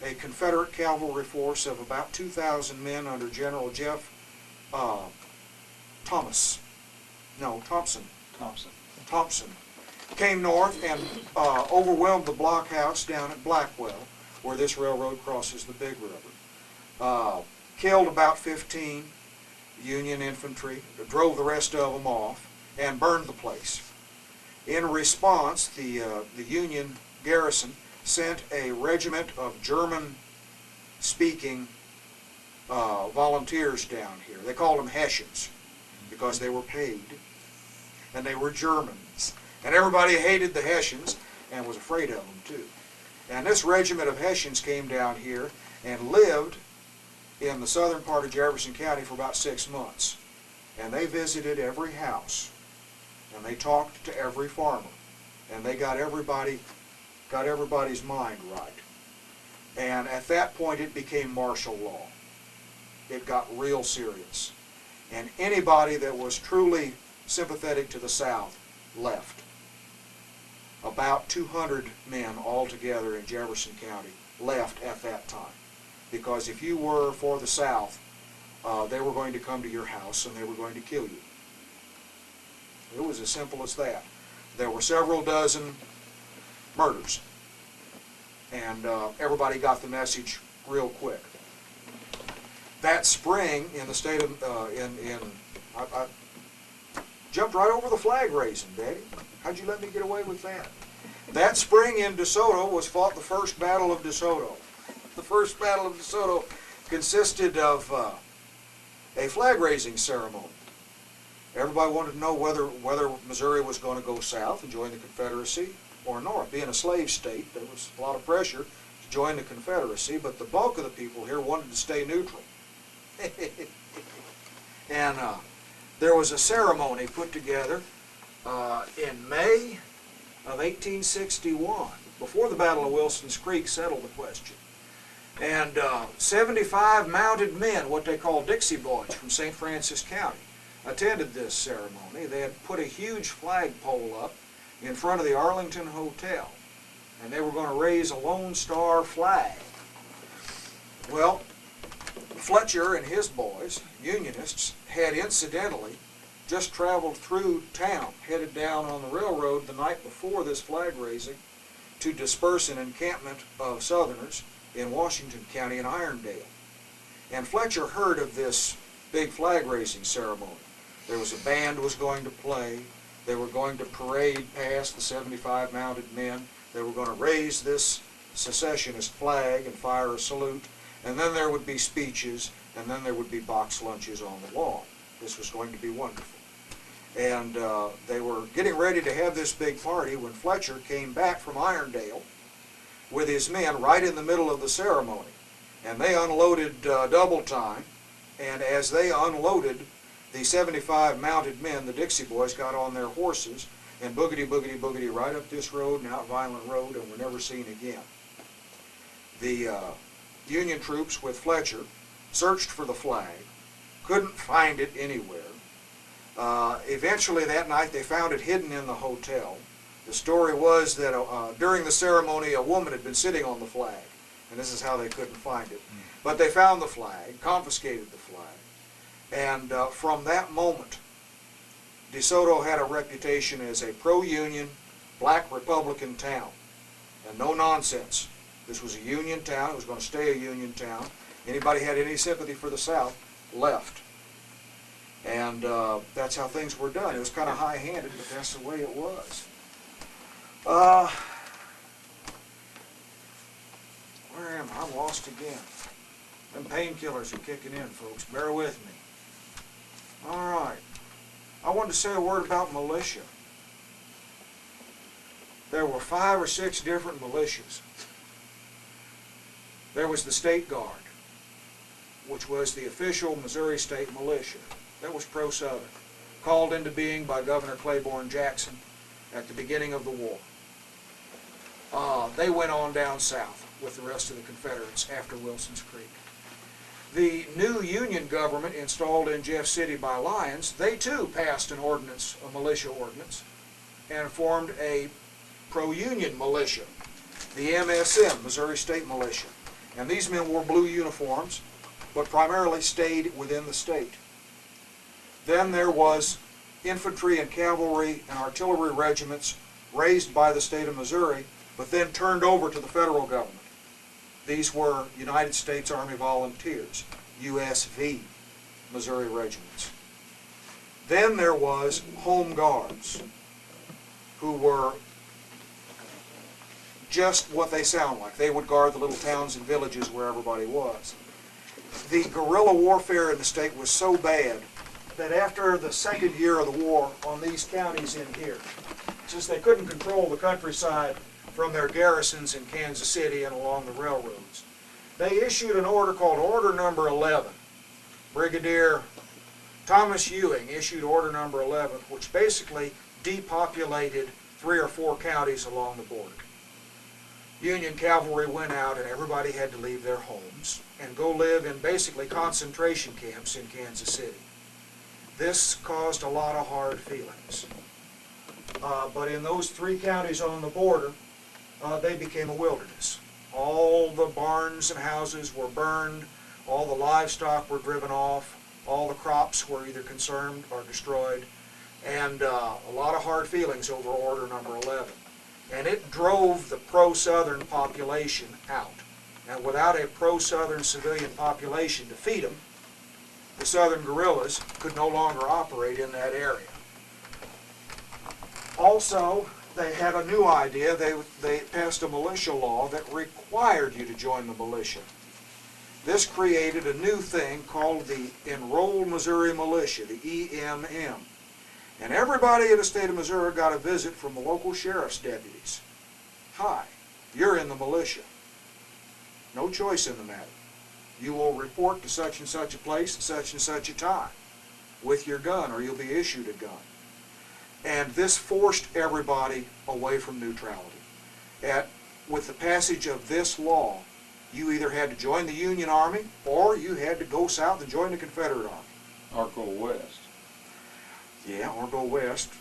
S1: a Confederate cavalry force of about 2,000 men under General Thompson came north and overwhelmed the blockhouse down at Blackwell, where this railroad crosses the Big River. Killed about 15 Union infantry, drove the rest of them off, and burned the place. In response, the Union garrison sent a regiment of German-speaking volunteers down here. They called them Hessians because they were paid, and they were Germans. And everybody hated the Hessians and was afraid of them, too. And this regiment of Hessians came down here and lived in the southern part of Jefferson County for about 6 months. And they visited every house, and they talked to every farmer, and they got everybody's mind right. And at that point, it became martial law. It got real serious. And anybody that was truly sympathetic to the South left. About 200 men altogether in Jefferson County left at that time. Because if you were for the South, they were going to come to your house and they were going to kill you. It was as simple as that. There were several dozen murders. And everybody got the message real quick. that spring in the state of, I jumped right over the flag raising, Daddy. How'd you let me get away with that? That spring in DeSoto was fought the first Battle of DeSoto. The first Battle of DeSoto consisted of a flag raising ceremony. Everybody wanted to know whether Missouri was going to go south and join the Confederacy or north. Being a slave state, there was a lot of pressure to join the Confederacy, but the bulk of the people here wanted to stay neutral. And there was a ceremony put together in May of 1861, before the Battle of Wilson's Creek settled the question. And 75 mounted men, what they call Dixie Boys from St. Francis County, attended this ceremony. They had put a huge flagpole up in front of the Arlington Hotel, and they were going to raise a Lone Star flag. Well, Fletcher and his boys, Unionists, had incidentally just traveled through town, headed down on the railroad the night before this flag raising to disperse an encampment of Southerners in Washington County in Irondale. And Fletcher heard of this big flag raising ceremony. There was a band was going to play. They were going to parade past the 75 mounted men. They were going to raise this secessionist flag and fire a salute. And then there would be speeches, and then there would be box lunches on the lawn. This was going to be wonderful. And they were getting ready to have this big party when Fletcher came back from Irondale with his men right in the middle of the ceremony. And they unloaded double time, and as they unloaded, the 75 mounted men, the Dixie Boys, got on their horses and boogity, boogity, boogity right up this road and out Violent Road, and were never seen again. The Union troops with Fletcher searched for the flag, couldn't find it anywhere. Eventually that night they found it hidden in the hotel. The story was that during the ceremony a woman had been sitting on the flag, and this is how they couldn't find it. But they found the flag, confiscated the flag, and from that moment DeSoto had a reputation as a pro-Union, black Republican town. And no nonsense. This was a Union town. It was going to stay a Union town. Anybody had any sympathy for the South left. And that's how things were done. It was kind of high-handed, but that's the way it was. Where am I? I'm lost again. Them painkillers are kicking in, folks. Bear with me. All right. I wanted to say a word about militia. There were 5 or 6 different militias. There was the State Guard, which was the official Missouri State militia. That was pro-Southern, called into being by Governor Claiborne Jackson at the beginning of the war. They went on down south with the rest of the Confederates after Wilson's Creek. The new Union government installed in Jeff City by Lyons, they too passed an ordinance, a militia ordinance, and formed a pro-Union militia, the MSM, Missouri State Militia. And these men wore blue uniforms, but primarily stayed within the state. Then there was infantry and cavalry and artillery regiments raised by the state of Missouri, but then turned over to the federal government. These were United States Army Volunteers, USV, Missouri regiments. Then there was Home Guards, who were just what they sound like. They would guard the little towns and villages where everybody was. The guerrilla warfare in the state was so bad that after the second year of the war on these counties in here, since they couldn't control the countryside from their garrisons in Kansas City and along the railroads, they issued an order called Order Number 11. Brigadier Thomas Ewing issued Order Number 11, which basically depopulated 3 or 4 counties along the border. Union cavalry went out and everybody had to leave their homes and go live in basically concentration camps in Kansas City. This caused a lot of hard feelings. But in those 3 counties on the border, they became a wilderness. All the barns and houses were burned, all the livestock were driven off, all the crops were either consumed or destroyed, and a lot of hard feelings over Order Number 11. And it drove the pro-Southern population out. And without a pro-Southern civilian population to feed them, the Southern guerrillas could no longer operate in that area. Also, they had a new idea. They passed a militia law that required you to join the militia. This created a new thing called the Enrolled Missouri Militia, the EMM. And everybody in the state of Missouri got a visit from the local sheriff's deputies. Hi, you're in the militia. No choice in the matter. You will report to such and such a place at such a time with your gun, or you'll be issued a gun. And this forced everybody away from neutrality. With the passage of this law, you either had to join the Union Army or you had to go south and join the Confederate Army.
S3: Or go west.
S1: Yeah, or go west,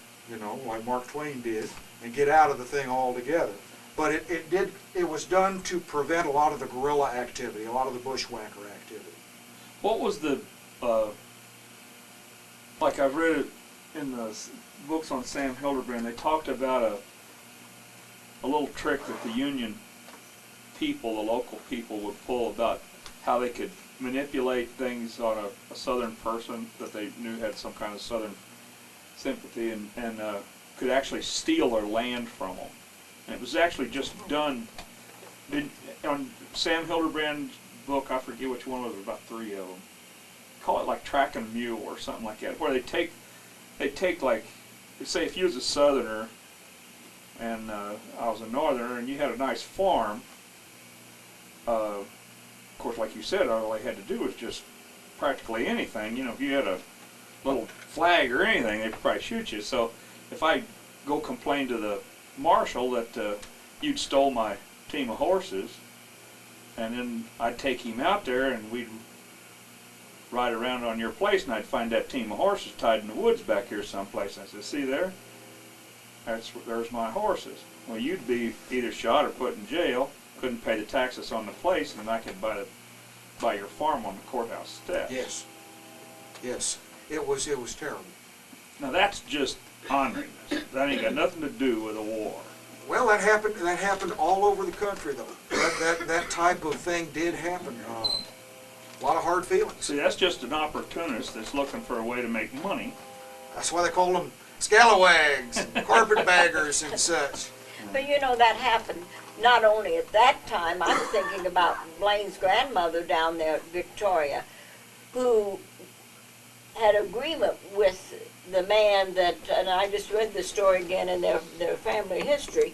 S1: like Mark Twain did, and get out of the thing altogether. But it was done to prevent a lot of the guerrilla activity, a lot of the bushwhacker activity.
S3: What was the, like I've read it in the books on Sam Hildebrand, they talked about a little trick that the Union people, the local people, would pull about how they could manipulate things on a Southern person that they knew had some kind of Southern sympathy and could actually steal their land from them. And it was actually just done on Sam Hildebrand's book. I forget which one it was, about 3 of them. Call it like tracking a mule or something like that, where they take like, say if you was a Southerner and I was a Northerner and you had a nice farm, of course, like you said, all they had to do was just practically anything. If you had a little flag or anything, they'd probably shoot you. So if I go complain to the marshal that you'd stole my team of horses, and then I'd take him out there and we'd ride around on your place and I'd find that team of horses tied in the woods back here someplace. I said, see there? There's my horses. Well, you'd be either shot or put in jail, couldn't pay the taxes on the place, and then I could buy your farm on the courthouse steps.
S1: Yes. Yes. It was terrible.
S3: Now that's just honoring us. That ain't got nothing to do with a war.
S1: Well, that happened all over the country, though. That type of thing did happen. A lot of hard feelings.
S3: See, that's just an opportunist that's looking for a way to make money.
S1: That's why they call them scalawags and carpetbaggers and such.
S2: But that happened not only at that time. I'm thinking about Blaine's grandmother down there at Victoria, who had agreement with the man that, and I just read the story again in their family history,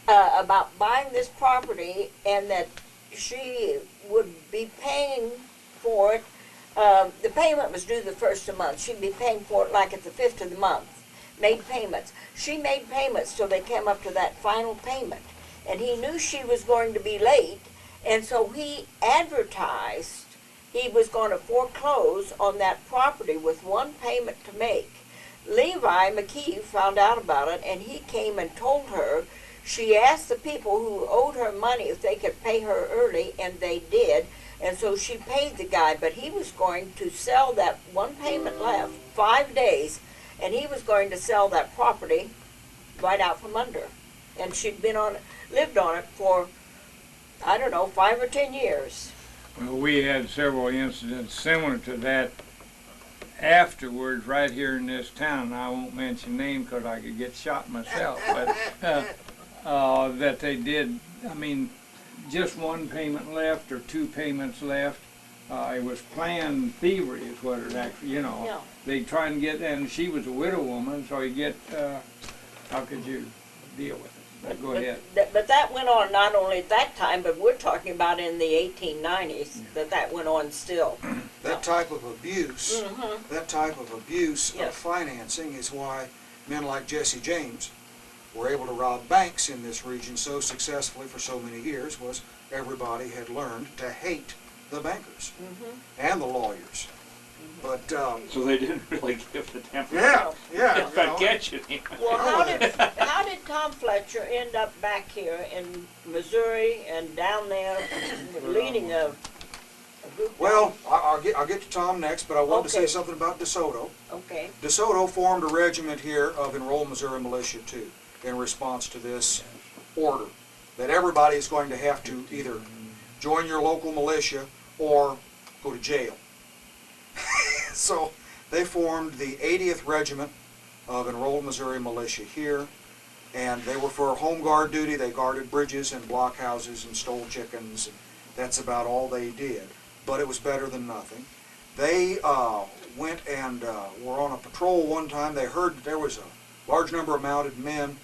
S2: about buying this property, and that she would be paying for it. The payment was due the first of the month. She'd be paying for it like at the 5th of the month. Made payments. She made payments till they came up to that final payment. And he knew she was going to be late, and so he advertised he was going to foreclose on that property with one payment to make. Levi McKee found out about it, and he came and told her. She asked the people who owed her money if they could pay her early, and they did. And so she paid the guy, but he was going to sell that one payment left, 5 days, and he was going to sell that property right out from under. And she'd lived on it for, I don't know, 5 or 10 years.
S4: Well, we had several incidents similar to that afterwards right here in this town. I won't mention names because I could get shot myself, but that they did, just one payment left or 2 payments left. It was planned thievery is what it actually,
S2: Yeah.
S4: They try and get, and she was a widow woman, so you get, how could you deal with it? But go ahead.
S2: But that went on not only at that time, but we're talking about in the 1890s, that went on still.
S1: That type of abuse,
S2: Yes.
S1: of financing is why men like Jesse James were able to rob banks in this region so successfully for so many years, was everybody had learned to hate the bankers and the lawyers. But
S3: So they didn't really give a damn.
S1: yeah.
S3: If I get you.
S2: Well, how did Tom Fletcher end up back here in Missouri and down there leading a group?
S1: Well, I'll get to Tom next, but I wanted to say
S2: Okay.
S1: something about DeSoto.
S2: Okay.
S1: DeSoto formed a regiment here of Enrolled Missouri Militia too, in response to this order that everybody is going to have to either join your local militia or go to jail. So they formed the 80th Regiment of Enrolled Missouri Militia here, and they were for home guard duty. They guarded bridges and blockhouses and stole chickens, and that's about all they did. But it was better than nothing. They went and were on a patrol one time. They heard that there was a large number of mounted men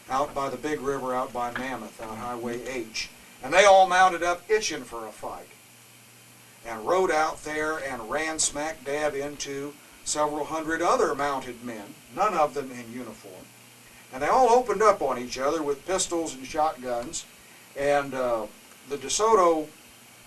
S1: out by the big river, out by Mammoth, on Highway H. And they all mounted up itching for a fight, and rode out there and ran smack dab into several hundred other mounted men, none of them in uniform. And they all opened up on each other with pistols and shotguns, and the DeSoto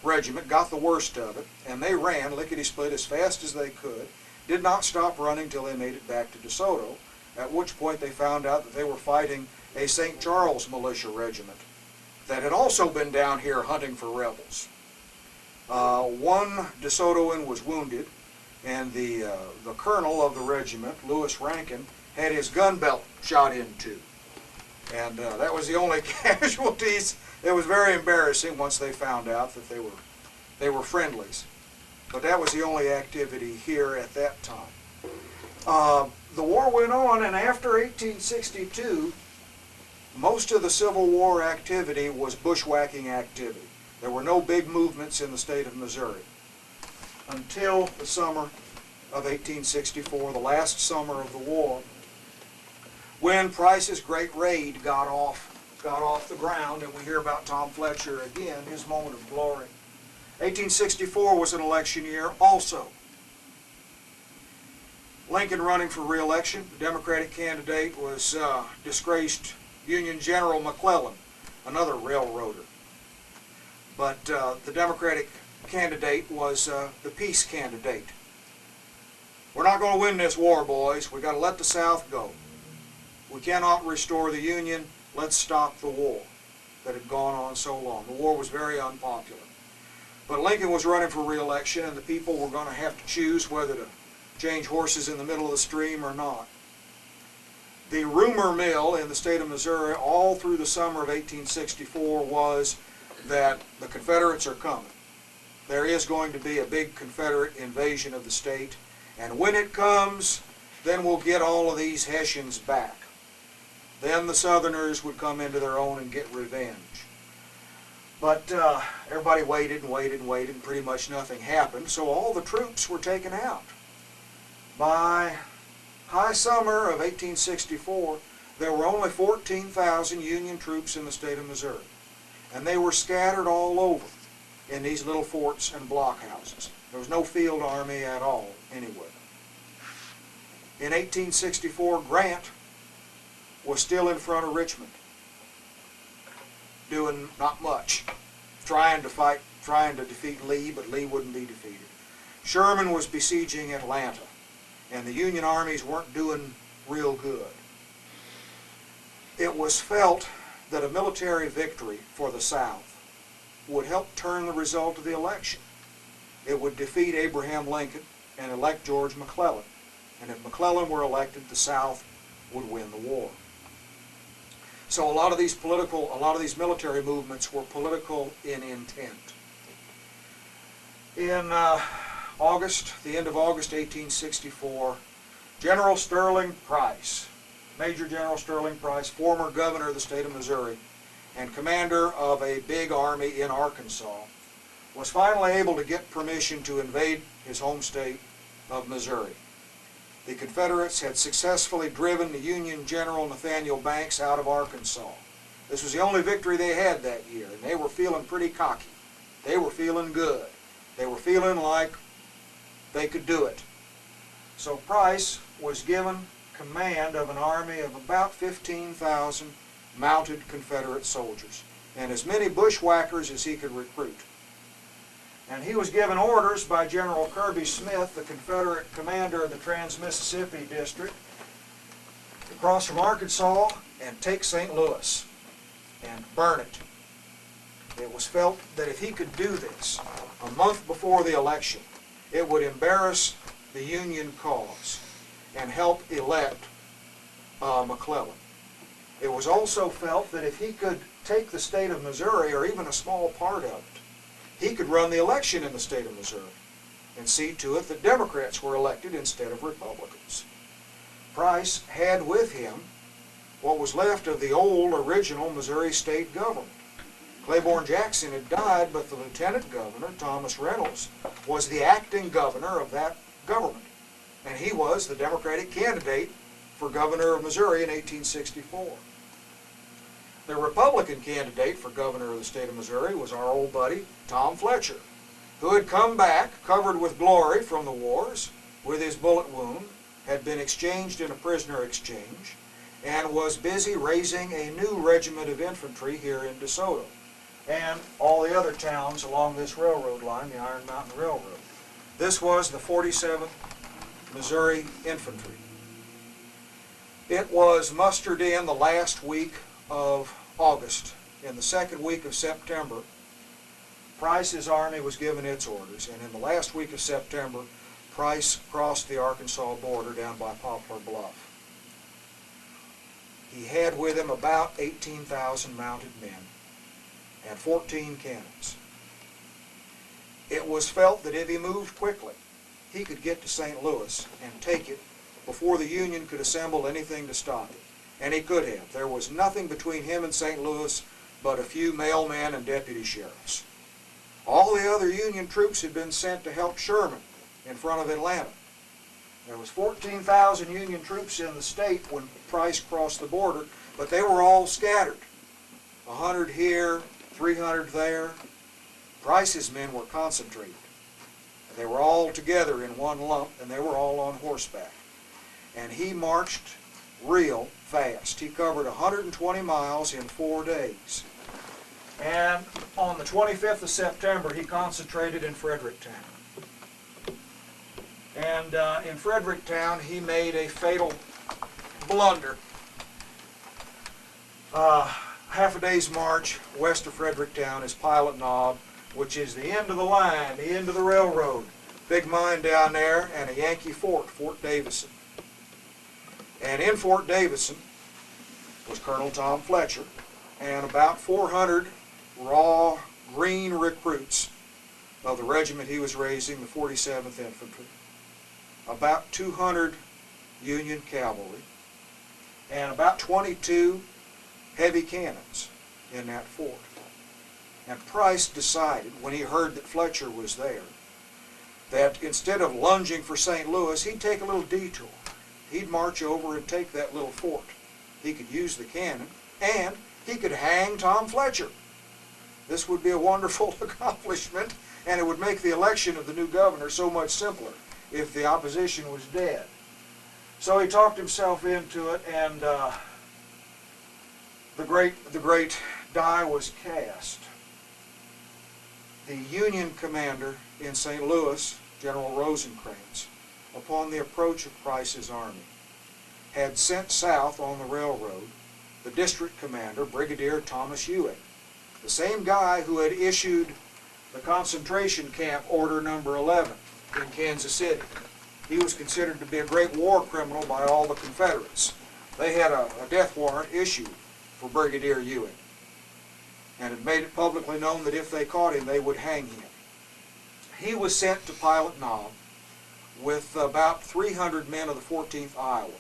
S1: regiment got the worst of it, and they ran lickety-split as fast as they could, did not stop running till they made it back to DeSoto, at which point they found out that they were fighting a St. Charles militia regiment that had also been down here hunting for rebels. One DeSotoan was wounded, and the colonel of the regiment, Lewis Rankin, had his gun belt shot into. And that was the only casualties. It was very embarrassing once they found out that they were friendlies. But that was the only activity here at that time. The war went on, and after 1862, most of the Civil War activity was bushwhacking activity. There were no big movements in the state of Missouri until the summer of 1864, the last summer of the war, when Price's Great Raid got off the ground, and we hear about Tom Fletcher again, his moment of glory. 1864 was an election year also. Lincoln running for re-election. The Democratic candidate was disgraced Union General McClellan, another railroader. But the Democratic candidate was the peace candidate. We're not going to win this war, boys. We've got to let the South go. We cannot restore the Union. Let's stop the war that had gone on so long. The war was very unpopular. But Lincoln was running for re-election, and the people were going to have to choose whether to change horses in the middle of the stream or not. The rumor mill in the state of Missouri all through the summer of 1864 was that the Confederates are coming. There is going to be a big Confederate invasion of the state, and when it comes, then we'll get all of these Hessians back. Then the Southerners would come into their own and get revenge. But everybody waited and waited and waited, and pretty much nothing happened, so all the troops were taken out. By high summer of 1864, there were only 14,000 Union troops in the state of Missouri, and they were scattered all over in these little forts and blockhouses. There was no field army at all anywhere. In 1864, Grant was still in front of Richmond, doing not much, trying to defeat Lee, but Lee wouldn't be defeated. Sherman was besieging Atlanta, and the Union armies weren't doing real good. It was felt that a military victory for the South would help turn the result of the election. It would defeat Abraham Lincoln and elect George McClellan. And if McClellan were elected, the South would win the war. So a lot of these military movements were political in intent. In August, the end of August 1864, General Sterling Price, Major General Sterling Price, former governor of the state of Missouri and commander of a big army in Arkansas, was finally able to get permission to invade his home state of Missouri. The Confederates had successfully driven the Union General Nathaniel Banks out of Arkansas. This was the only victory they had that year, and they were feeling pretty cocky. They were feeling good. They were feeling like they could do it. So Price was given command of an army of about 15,000 mounted Confederate soldiers and as many bushwhackers as he could recruit. And he was given orders by General Kirby Smith, the Confederate commander of the Trans-Mississippi District, to cross from Arkansas and take St. Louis and burn it. It was felt that if he could do this a month before the election, it would embarrass the Union cause and help elect McClellan. It was also felt that if he could take the state of Missouri, or even a small part of it, he could run the election in the state of Missouri. and see to it that Democrats were elected instead of Republicans. Price had with him what was left of the old original Missouri state government. Claiborne Jackson had died, but the lieutenant governor, Thomas Reynolds, was the acting governor of that government, and he was the Democratic candidate for governor of Missouri in 1864. The Republican candidate for governor of the state of Missouri was our old buddy, Tom Fletcher, who had come back covered with glory from the wars, with his bullet wound, had been exchanged in a prisoner exchange, and was busy raising a new regiment of infantry here in DeSoto, and all the other towns along this railroad line, the Iron Mountain Railroad. This was the 47th Missouri Infantry. It was mustered in the last week of August. In the second week of September, Price's army was given its orders, and in the last week of September, Price crossed the Arkansas border down by Poplar Bluff. He had with him about 18,000 mounted men and 14 cannons. It was felt that if he moved quickly, he could get to St. Louis and take it before the Union could assemble anything to stop it. And he could have. There was nothing between him and St. Louis but a few mailmen and deputy sheriffs. All the other Union troops had been sent to help Sherman in front of Atlanta. There was 14,000 Union troops in the state when Price crossed the border, but they were all scattered. 100 here, 300 there. Price's men were concentrated. They were all together in one lump, and they were all on horseback. And he marched real fast. He covered 120 miles in 4 days. And on the 25th of September, he concentrated in Fredericktown. And in Fredericktown, he made a fatal blunder. Half a day's march west of Fredericktown is Pilot Knob, which is the end of the line, the end of the railroad. Big mine down there, and a Yankee fort, Fort Davison. And in Fort Davison was Colonel Tom Fletcher and about 400 raw green recruits of the regiment he was raising, the 47th Infantry. About 200 Union cavalry, and about 22 heavy cannons in that fort. And Price decided, when he heard that Fletcher was there, that instead of lunging for St. Louis, he'd take a little detour. He'd march over and take that little fort. He could use the cannon, and he could hang Tom Fletcher. This would be a wonderful accomplishment, and it would make the election of the new governor so much simpler if the opposition was dead. So he talked himself into it, and the great die was cast. The Union commander in St. Louis, General Rosecrans, upon the approach of Price's army, had sent south on the railroad the district commander, Brigadier Thomas Ewing, the same guy who had issued the concentration camp order number 11 in Kansas City. He was considered to be a great war criminal by all the Confederates. They had a death warrant issued for Brigadier Ewing, and it made it publicly known that if they caught him, they would hang him. He was sent to Pilot Knob with about 300 men of the 14th Iowa.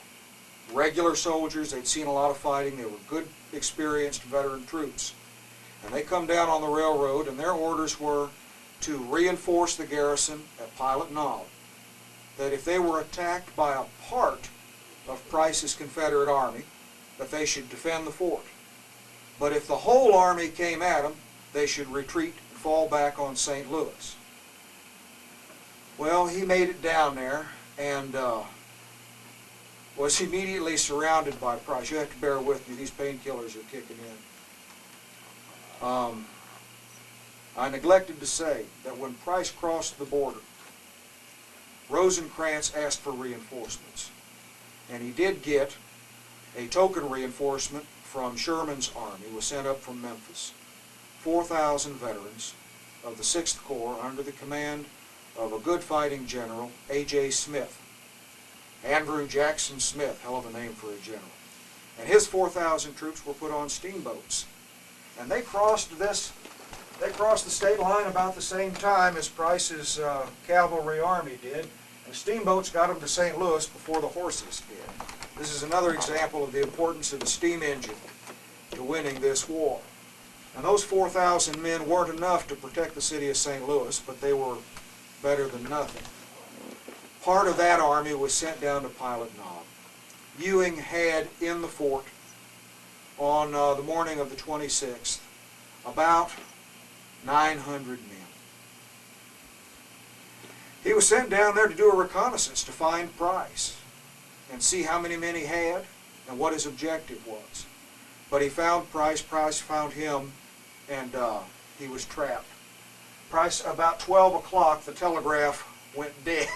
S1: Regular soldiers, they'd seen a lot of fighting, they were good, experienced veteran troops. And they come down on the railroad, and their orders were to reinforce the garrison at Pilot Knob, that if they were attacked by a part of Price's Confederate army, that they should defend the fort. But if the whole army came at them, they should retreat and fall back on St. Louis. Well, he made it down there and was immediately surrounded by Price. You have to bear with me, these painkillers are kicking in. I neglected to say that when Price crossed the border, Rosecrans asked for reinforcements. And he did get a token reinforcement from Sherman's army, was sent up from Memphis. 4,000 veterans of the 6th Corps under the command of a good fighting general, A.J. Smith. Andrew Jackson Smith, hell of a name for a general. And his 4,000 troops were put on steamboats. And they crossed this They crossed the state line about the same time as Price's cavalry army did, and steamboats got them to St. Louis before the horses did. This is another example of the importance of the steam engine to winning this war. And those 4,000 men weren't enough to protect the city of St. Louis, but they were better than nothing. Part of that army was sent down to Pilot Knob. Ewing had in the fort on the morning of the 26th about 900 men. He was sent down there to do a reconnaissance to find Price and see how many men he had and what his objective was. But he found Price, Price found him, and he was trapped. Price, about 12 o'clock, the telegraph went dead.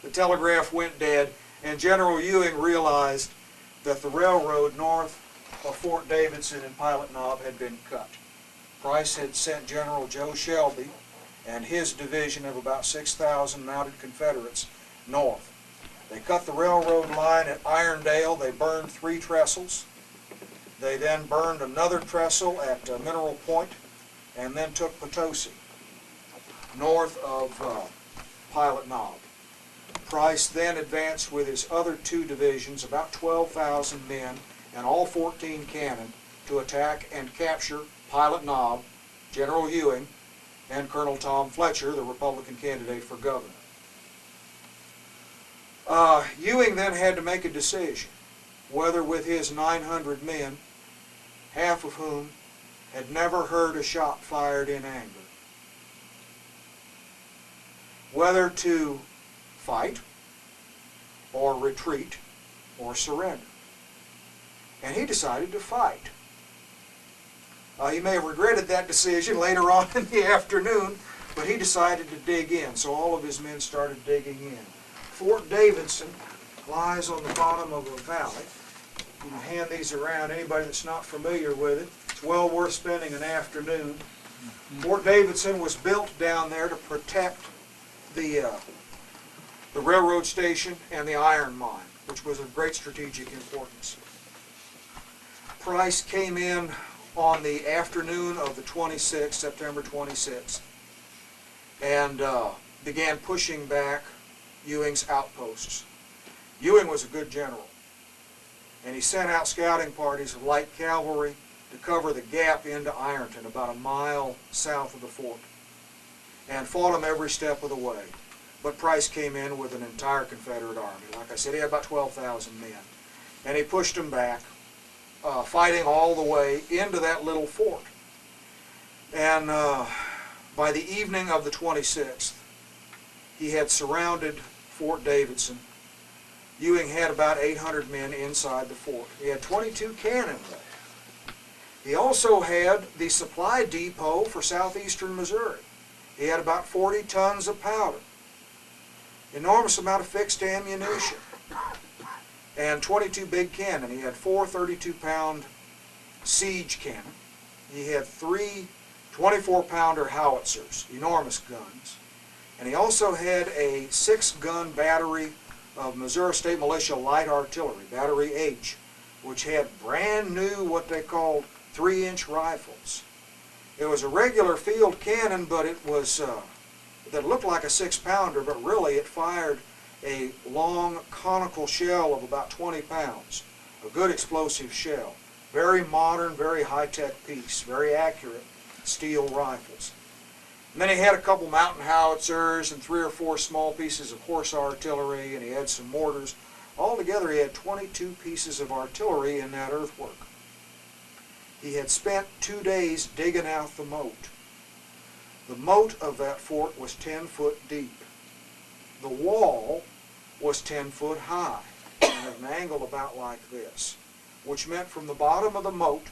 S1: The telegraph went dead, and General Ewing realized that the railroad north of Fort Davidson and Pilot Knob had been cut. Price had sent General Joe Shelby and his division of about 6,000 mounted Confederates north. They cut the railroad line at Irondale. They burned 3 trestles. They then burned another trestle at Mineral Point, and then took Potosi, north of Pilot Knob. Price then advanced with his other 2 divisions, about 12,000 men, and all 14 cannon, to attack and capture Pilot Knob, General Ewing, and Colonel Tom Fletcher, the Republican candidate for governor. Ewing then had to make a decision whether with his 900 men, half of whom had never heard a shot fired in anger, whether to fight or retreat or surrender. And he decided to fight. He may have regretted that decision later on in the afternoon, but he decided to dig in, so all of his men started digging in. Fort Davidson lies on the bottom of a valley. You can hand these around, anybody that's not familiar with it. It's well worth spending an afternoon. Fort Davidson was built down there to protect the railroad station and the iron mine, which was of great strategic importance. Price came in on the afternoon of the 26th, September 26th, and began pushing back Ewing's outposts. Ewing was a good general, and he sent out scouting parties of light cavalry to cover the gap into Ironton, about a mile south of the fort, and fought him every step of the way. But Price came in with an entire Confederate army. Like I said, he had about 12,000 men, and he pushed them back, fighting all the way into that little fort. And by the evening of the 26th, he had surrounded Fort Davidson. Ewing had about 800 men inside the fort. He had 22 cannon there. He also had the supply depot for southeastern Missouri. He had about 40 tons of powder, enormous amount of fixed ammunition, and 22 big cannon. He had 4 32-pound siege cannon. He had 3 24-pounder howitzers, enormous guns. And he also had a 6-gun battery of Missouri State Militia light artillery, Battery H, which had brand new what they called 3-inch rifles. It was a regular field cannon, but it was that looked like a 6-pounder, but really it fired a long conical shell of about 20 pounds, a good explosive shell. Very modern, very high-tech piece, very accurate steel rifles. And then he had a couple mountain howitzers and 3 or 4 small pieces of horse artillery, and he had some mortars. Altogether, he had 22 pieces of artillery in that earthwork. He had spent 2 days digging out the moat. The moat of that fort was 10 foot deep. The wall was 10 foot high and at an angle about like this, which meant from the bottom of the moat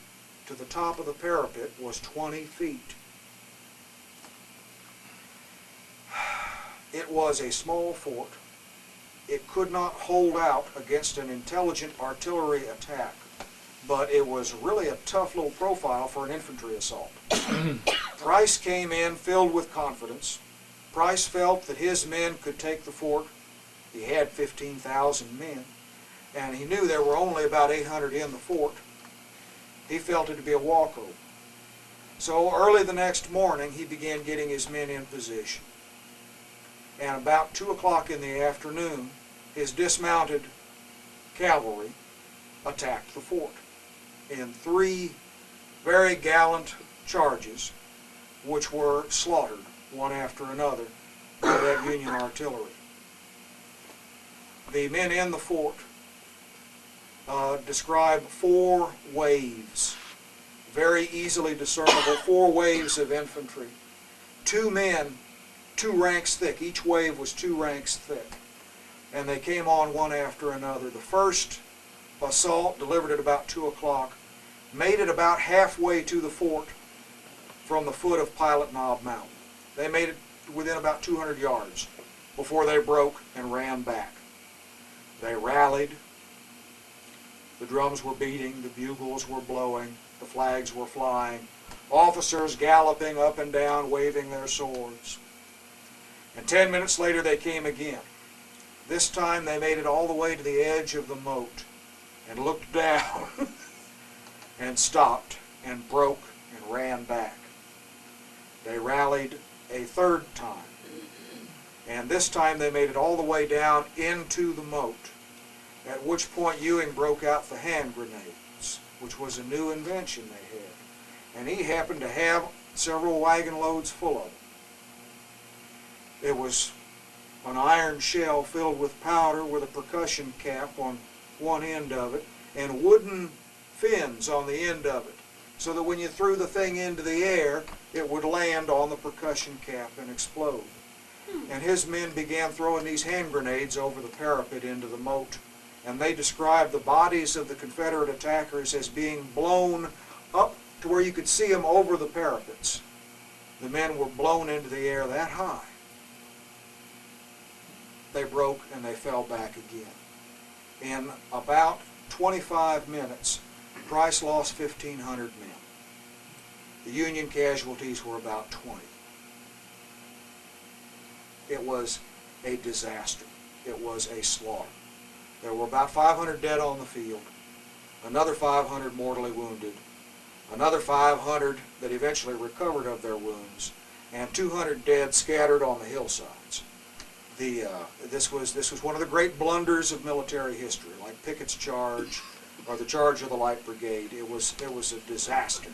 S1: to the top of the parapet was 20 feet. It was a small fort. It could not hold out against an intelligent artillery attack, but it was really a tough little profile for an infantry assault. Price came in filled with confidence. Price felt that his men could take the fort. He had 15,000 men, and he knew there were only about 800 in the fort. He felt it to be a walkover. So early the next morning, he began getting his men in position. And about 2 o'clock in the afternoon, his dismounted cavalry attacked the fort in 3 very gallant charges, which were slaughtered one after another by that Union artillery. The men in the fort describe 4 waves, very easily discernible, 4 waves of infantry. 2 men, 2 ranks thick. Each wave was 2 ranks thick. And they came on one after another. The first assault, delivered at about 2 o'clock, made it about halfway to the fort from the foot of Pilot Knob Mountain. They made it within about 200 yards before they broke and ran back. They rallied. The drums were beating, the bugles were blowing, the flags were flying, officers galloping up and down, waving their swords. And 10 minutes later they came again. This time they made it all the way to the edge of the moat and looked down and stopped and broke and ran back. They rallied a 3rd time, and this time they made it all the way down into the moat, at which point Ewing broke out the hand grenades, which was a new invention they had, and he happened to have several wagon loads full of them. It was an iron shell filled with powder with a percussion cap on one end of it and wooden fins on the end of it, so that when you threw the thing into the air, it would land on the percussion cap and explode. And his men began throwing these hand grenades over the parapet into the moat, and they described the bodies of the Confederate attackers as being blown up to where you could see them over the parapets. The men were blown into the air that high. They broke and they fell back again. In about 25 minutes, Price lost 1,500 men. The Union casualties were about 20. It was a disaster. It was a slaughter. There were about 500 dead on the field, another 500 mortally wounded, another 500 that eventually recovered of their wounds, and 200 dead scattered on the hillsides. This was one of the great blunders of military history, like Pickett's charge or the charge of the Light Brigade. It was a disaster.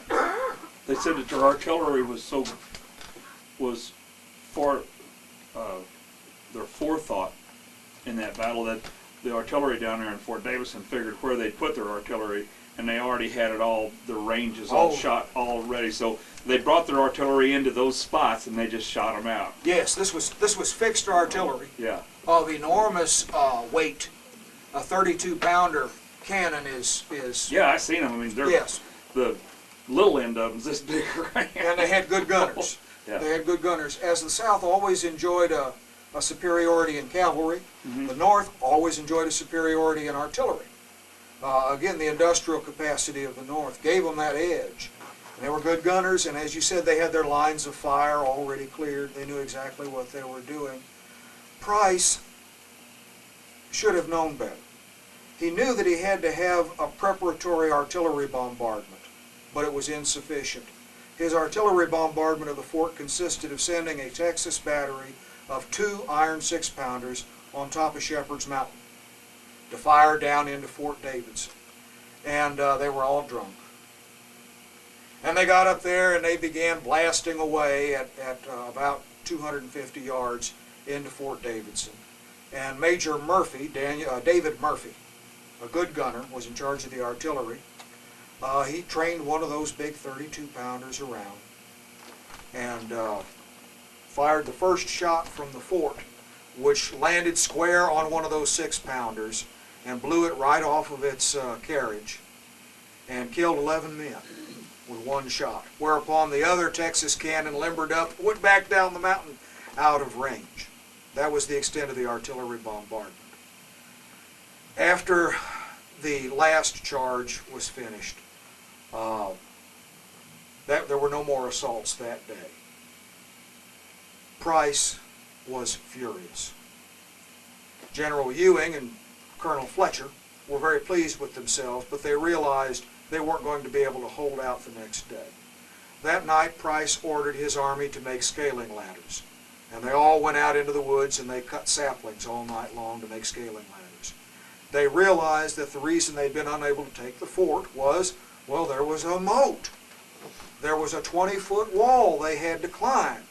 S3: They said that their artillery was for their forethought in that battle, that the artillery down there in Fort Davidson figured where they'd put their artillery, and they already had it all, the ranges all shot already. So they brought their artillery into those spots and they just shot them out.
S1: Yes, this was fixed artillery.
S3: Yeah.
S1: Of enormous weight. A 32-pounder cannon is.
S3: Yeah, I seen them. I mean, they're,
S1: yes.
S3: The little end of them's this big, right?
S1: And they had good gunners.
S3: Yeah.
S1: They had good gunners. As the South always enjoyed a superiority in cavalry, the North always enjoyed a superiority in artillery. Again, the industrial capacity of the North gave them that edge. And they were good gunners, and as you said, they had their lines of fire already cleared. They knew exactly what they were doing. Price should have known better. He knew that he had to have a preparatory artillery bombardment, but it was insufficient. His artillery bombardment of the fort consisted of sending a Texas battery of 2 iron 6-pounders on top of Shepherd's Mountain to fire down into Fort Davidson. And they were all drunk. And they got up there and they began blasting away at about 250 yards into Fort Davidson. And Major Murphy, David Murphy, a good gunner, was in charge of the artillery. He trained one of those big 32-pounders around and fired the first shot from the fort, which landed square on one of those 6-pounders and blew it right off of its carriage and killed 11 men with one shot, whereupon the other Texas cannon limbered up, went back down the mountain out of range. That was the extent of the artillery bombardment. After the last charge was finished, there were no more assaults that day. Price was furious. General Ewing and Colonel Fletcher were very pleased with themselves, but they realized they weren't going to be able to hold out the next day. That night, Price ordered his army to make scaling ladders. And they all went out into the woods and they cut saplings all night long to make scaling ladders. They realized that the reason they'd been unable to take the fort was, well, there was a moat. There was a 20-foot wall they had to climb.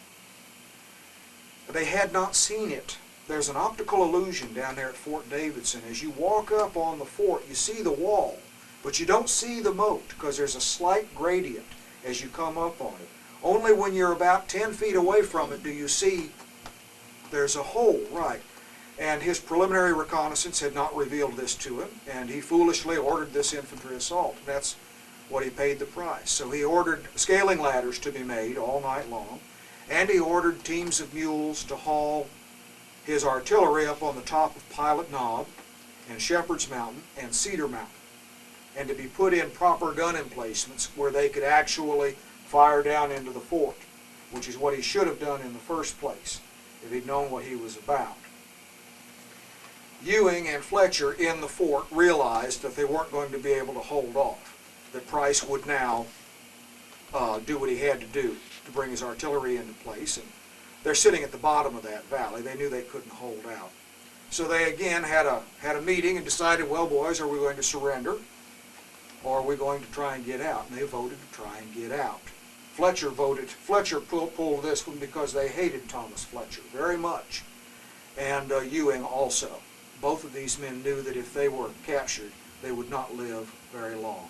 S1: They had not seen it. There's an optical illusion down there at Fort Davidson. As you walk up on the fort, you see the wall, but you don't see the moat because there's a slight gradient as you come up on it. Only when you're about 10 feet away from it do you see there's a hole, right. And his preliminary reconnaissance had not revealed this to him, and he foolishly ordered this infantry assault. That's what he paid the price. So he ordered scaling ladders to be made all night long, and he ordered teams of mules to haul his artillery up on the top of Pilot Knob and Shepherd's Mountain and Cedar Mountain, and to be put in proper gun emplacements where they could actually fire down into the fort, which is what he should have done in the first place if he'd known what he was about. Ewing and Fletcher in the fort realized that they weren't going to be able to hold off, that Price would now do what he had to do to bring his artillery into place, and they're sitting at the bottom of that valley. They knew they couldn't hold out. So they again had a meeting and decided, well, boys, are we going to surrender or are we going to try and get out? And they voted to try and get out. Fletcher pulled this one because they hated Thomas Fletcher very much, and Ewing also. Both of these men knew that if they were captured, they would not live very long.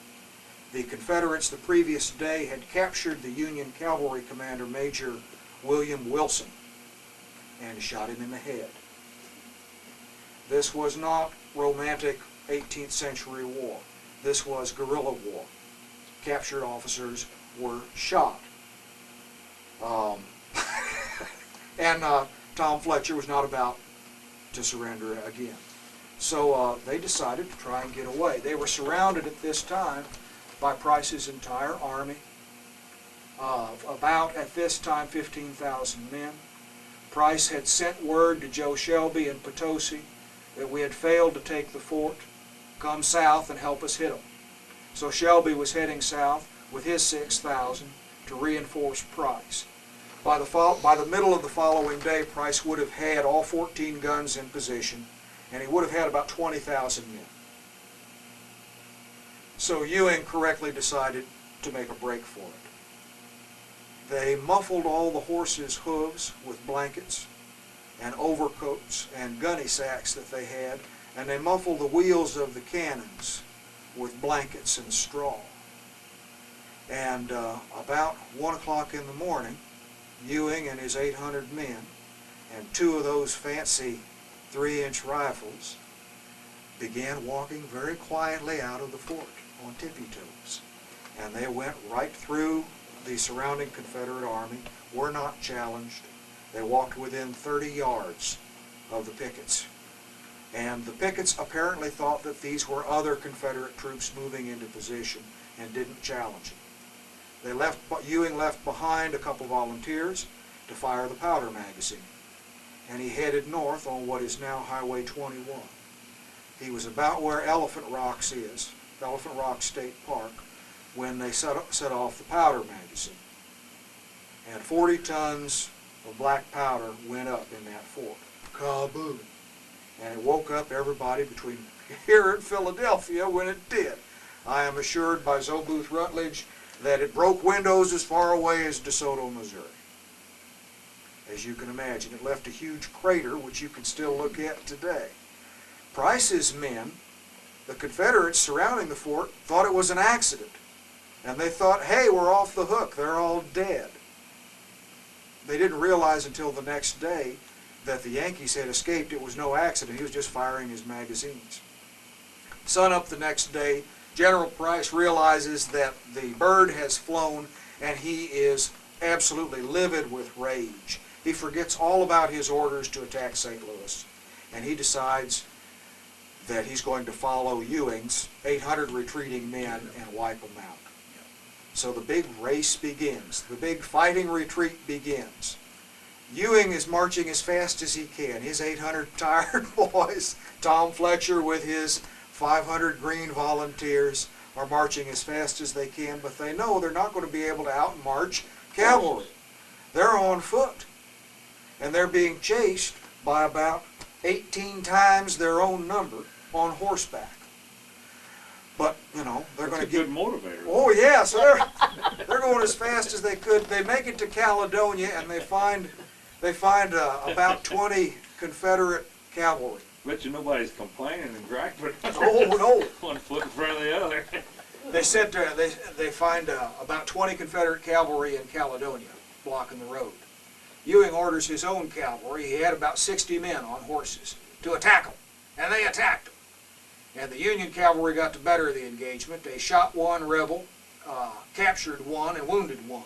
S1: The Confederates the previous day had captured the Union cavalry commander, Major William Wilson, and shot him in the head. This was not romantic 18th century war. This was guerrilla war. Captured officers were shot. And Tom Fletcher was not about to surrender again. So they decided to try and get away. They were surrounded at this time by Price's entire army, about, at this time, 15,000 men. Price had sent word to Joe Shelby in Potosi that we had failed to take the fort. Come south and help us hit them. So Shelby was heading south with his 6,000 to reinforce Price. By the middle of the following day, Price would have had all 14 guns in position, and he would have had about 20,000 men. So Ewing correctly decided to make a break for it. They muffled all the horses' hooves with blankets and overcoats and gunny sacks that they had, and they muffled the wheels of the cannons with blankets and straw. And about 1 o'clock in the morning, Ewing and his 800 men and 2 of those fancy 3-inch rifles began walking very quietly out of the fort on tippy toes. And they went right through the surrounding Confederate army, were not challenged. They walked within 30 yards of the pickets. And the pickets apparently thought that these were other Confederate troops moving into position and didn't challenge them. Ewing left behind a couple volunteers to fire the powder magazine, and he headed north on what is now Highway 21. He was about where Elephant Rock State Park, when they set off the powder magazine. And 40 tons of black powder went up in that fort. Kaboom! And it woke up everybody between here and Philadelphia when it did. I am assured by Zobooth Rutledge that it broke windows as far away as DeSoto, Missouri. As you can imagine, it left a huge crater which you can still look at today. Price's men, the Confederates surrounding the fort, thought it was an accident. And they thought, hey, we're off the hook, they're all dead. They didn't realize until the next day that the Yankees had escaped. It was no accident, he was just firing his magazines. Sun up the next day, General Price realizes that the bird has flown, and he is absolutely livid with rage. He forgets all about his orders to attack St. Louis, and he decides that he's going to follow Ewing's 800 retreating men and wipe them out. So the big race begins. The big fighting retreat begins. Ewing is marching as fast as he can. His 800 tired boys, Tom Fletcher with his 500 green volunteers, are marching as fast as they can, but they know they're not going to be able to outmarch cavalry. They're on foot, and they're being chased by about 18 times their own number on horseback. But, you know, they're going to get...
S3: That's a good motivator.
S1: Oh, yeah, so they're going as fast as they could. They make it to Caledonia, and they find about 20 Confederate cavalry.
S3: Bet you nobody's complaining and griping.
S1: Oh, no.
S3: One foot in front of the other.
S1: They said they find about 20 Confederate cavalry in Caledonia blocking the road. Ewing orders his own cavalry. He had about 60 men on horses to attack them, and they attacked them. And the Union cavalry got the better of the engagement. They shot one rebel, captured one, and wounded one.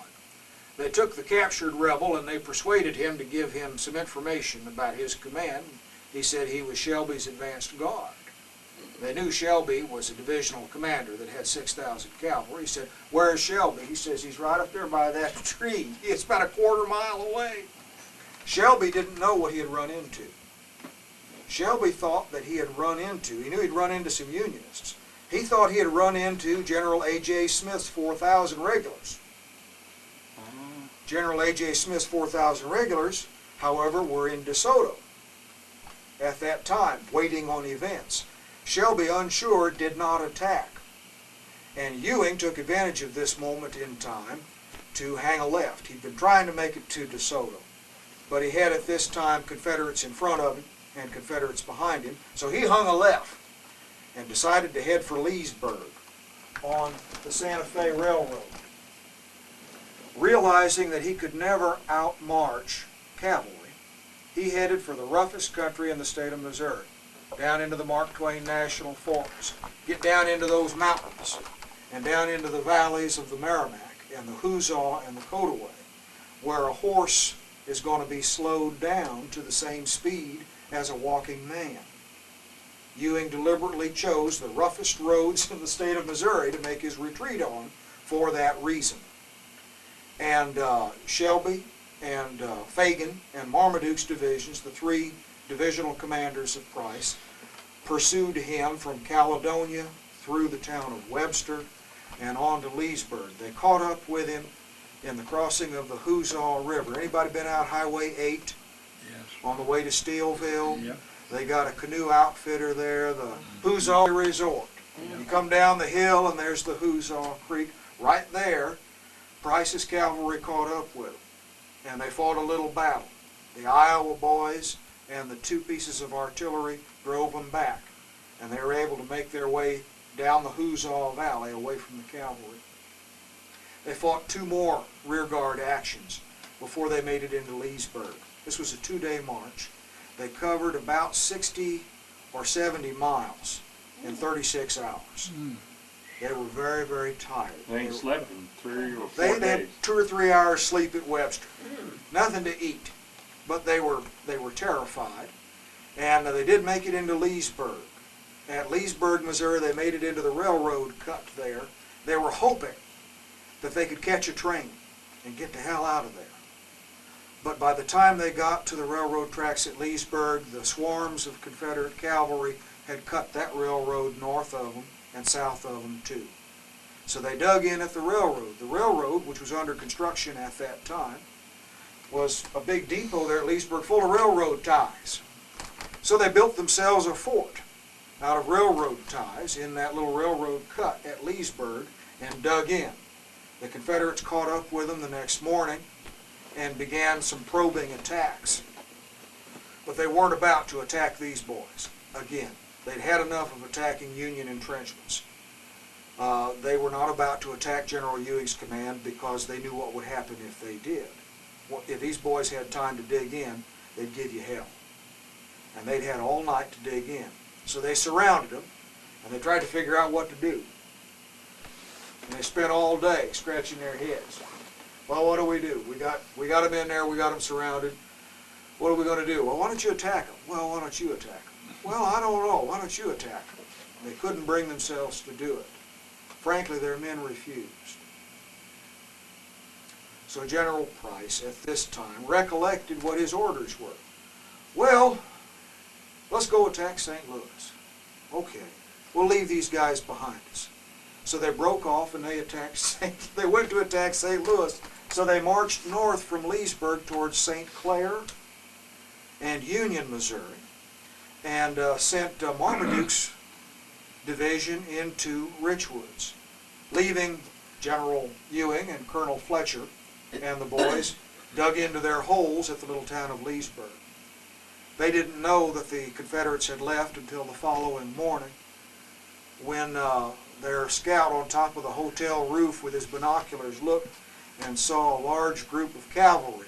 S1: They took the captured rebel and they persuaded him to give him some information about his command. He said he was Shelby's advanced guard. They knew Shelby was a divisional commander that had 6,000 cavalry. He said, "Where's Shelby?" He says, "He's right up there by that tree. It's about a quarter mile away." Shelby didn't know what he had run into. Shelby thought that he knew he'd run into some Unionists. He thought he had run into General A.J. Smith's 4,000 regulars. General A.J. Smith's 4,000 regulars, however, were in DeSoto at that time, waiting on events. Shelby, unsure, did not attack. And Ewing took advantage of this moment in time to hang a left. He'd been trying to make it to DeSoto, but he had at this time Confederates in front of him and Confederates behind him, so he hung a left and decided to head for Leesburg on the Santa Fe Railroad. Realizing that he could never outmarch cavalry, he headed for the roughest country in the state of Missouri, down into the Mark Twain National Forest, get down into those mountains, and down into the valleys of the Merrimack and the Hoosiaw and the Cotaway, where a horse is going to be slowed down to the same speed as a walking man. Ewing deliberately chose the roughest roads in the state of Missouri to make his retreat on for that reason. And Shelby and Fagan and Marmaduke's divisions, the three divisional commanders of Price, pursued him from Caledonia through the town of Webster and on to Leesburg. They caught up with him in the crossing of the Hoosiaw River. Anybody been out Highway 8?
S4: Yes.
S1: On the way to Steelville?
S4: Yep.
S1: They got a canoe outfitter there, the Hoosiaw Resort. You come down the hill and there's the Hoosiaw Creek. Right there, Price's cavalry caught up with them, and they fought a little battle. The Iowa boys and the two pieces of artillery drove them back, and they were able to make their way down the Hoosiaw Valley away from the cavalry. They fought two more rearguard actions before they made it into Leesburg. This was a 2-day march. They covered about 60 or 70 miles in 36 hours. They were very, very tired.
S3: They ain't slept in 3 or 4
S1: They
S3: days.
S1: had 2 or 3 hours sleep at Webster. Nothing to eat, but they were terrified. And they did make it into Leesburg. At Leesburg, Missouri, they made it into the railroad cut there. They were hoping that they could catch a train and get the hell out of there. But by the time they got to the railroad tracks at Leesburg, the swarms of Confederate cavalry had cut that railroad north of them and south of them too. So they dug in at the railroad. The railroad, which was under construction at that time, was a big depot there at Leesburg full of railroad ties. So they built themselves a fort out of railroad ties in that little railroad cut at Leesburg and dug in. The Confederates caught up with them the next morning and began some probing attacks. But they weren't about to attack these boys again. They'd had enough of attacking Union entrenchments. They were not about to attack General Ewing's command because they knew what would happen if they did. If these boys had time to dig in, they'd give you hell. And they'd had all night to dig in. So they surrounded them, and they tried to figure out what to do. And they spent all day scratching their heads. Well, what do? We got them in there, we got them surrounded. What are we going to do? Well, why don't you attack them? Well, why don't you attack them? Well, I don't know. Why don't you attack them? They couldn't bring themselves to do it. Frankly, their men refused. So General Price, at this time, recollected what his orders were. Well, let's go attack St. Louis. Okay, we'll leave these guys behind us. So they broke off and they attacked they went to attack St. Louis. So they marched north from Leesburg towards St. Clair and Union, Missouri, and sent Marmaduke's division into Richwoods, leaving General Ewing and Colonel Fletcher and the boys dug into their holes at the little town of Leesburg. They didn't know that the Confederates had left until the following morning, when their scout on top of the hotel roof with his binoculars looked and saw a large group of cavalry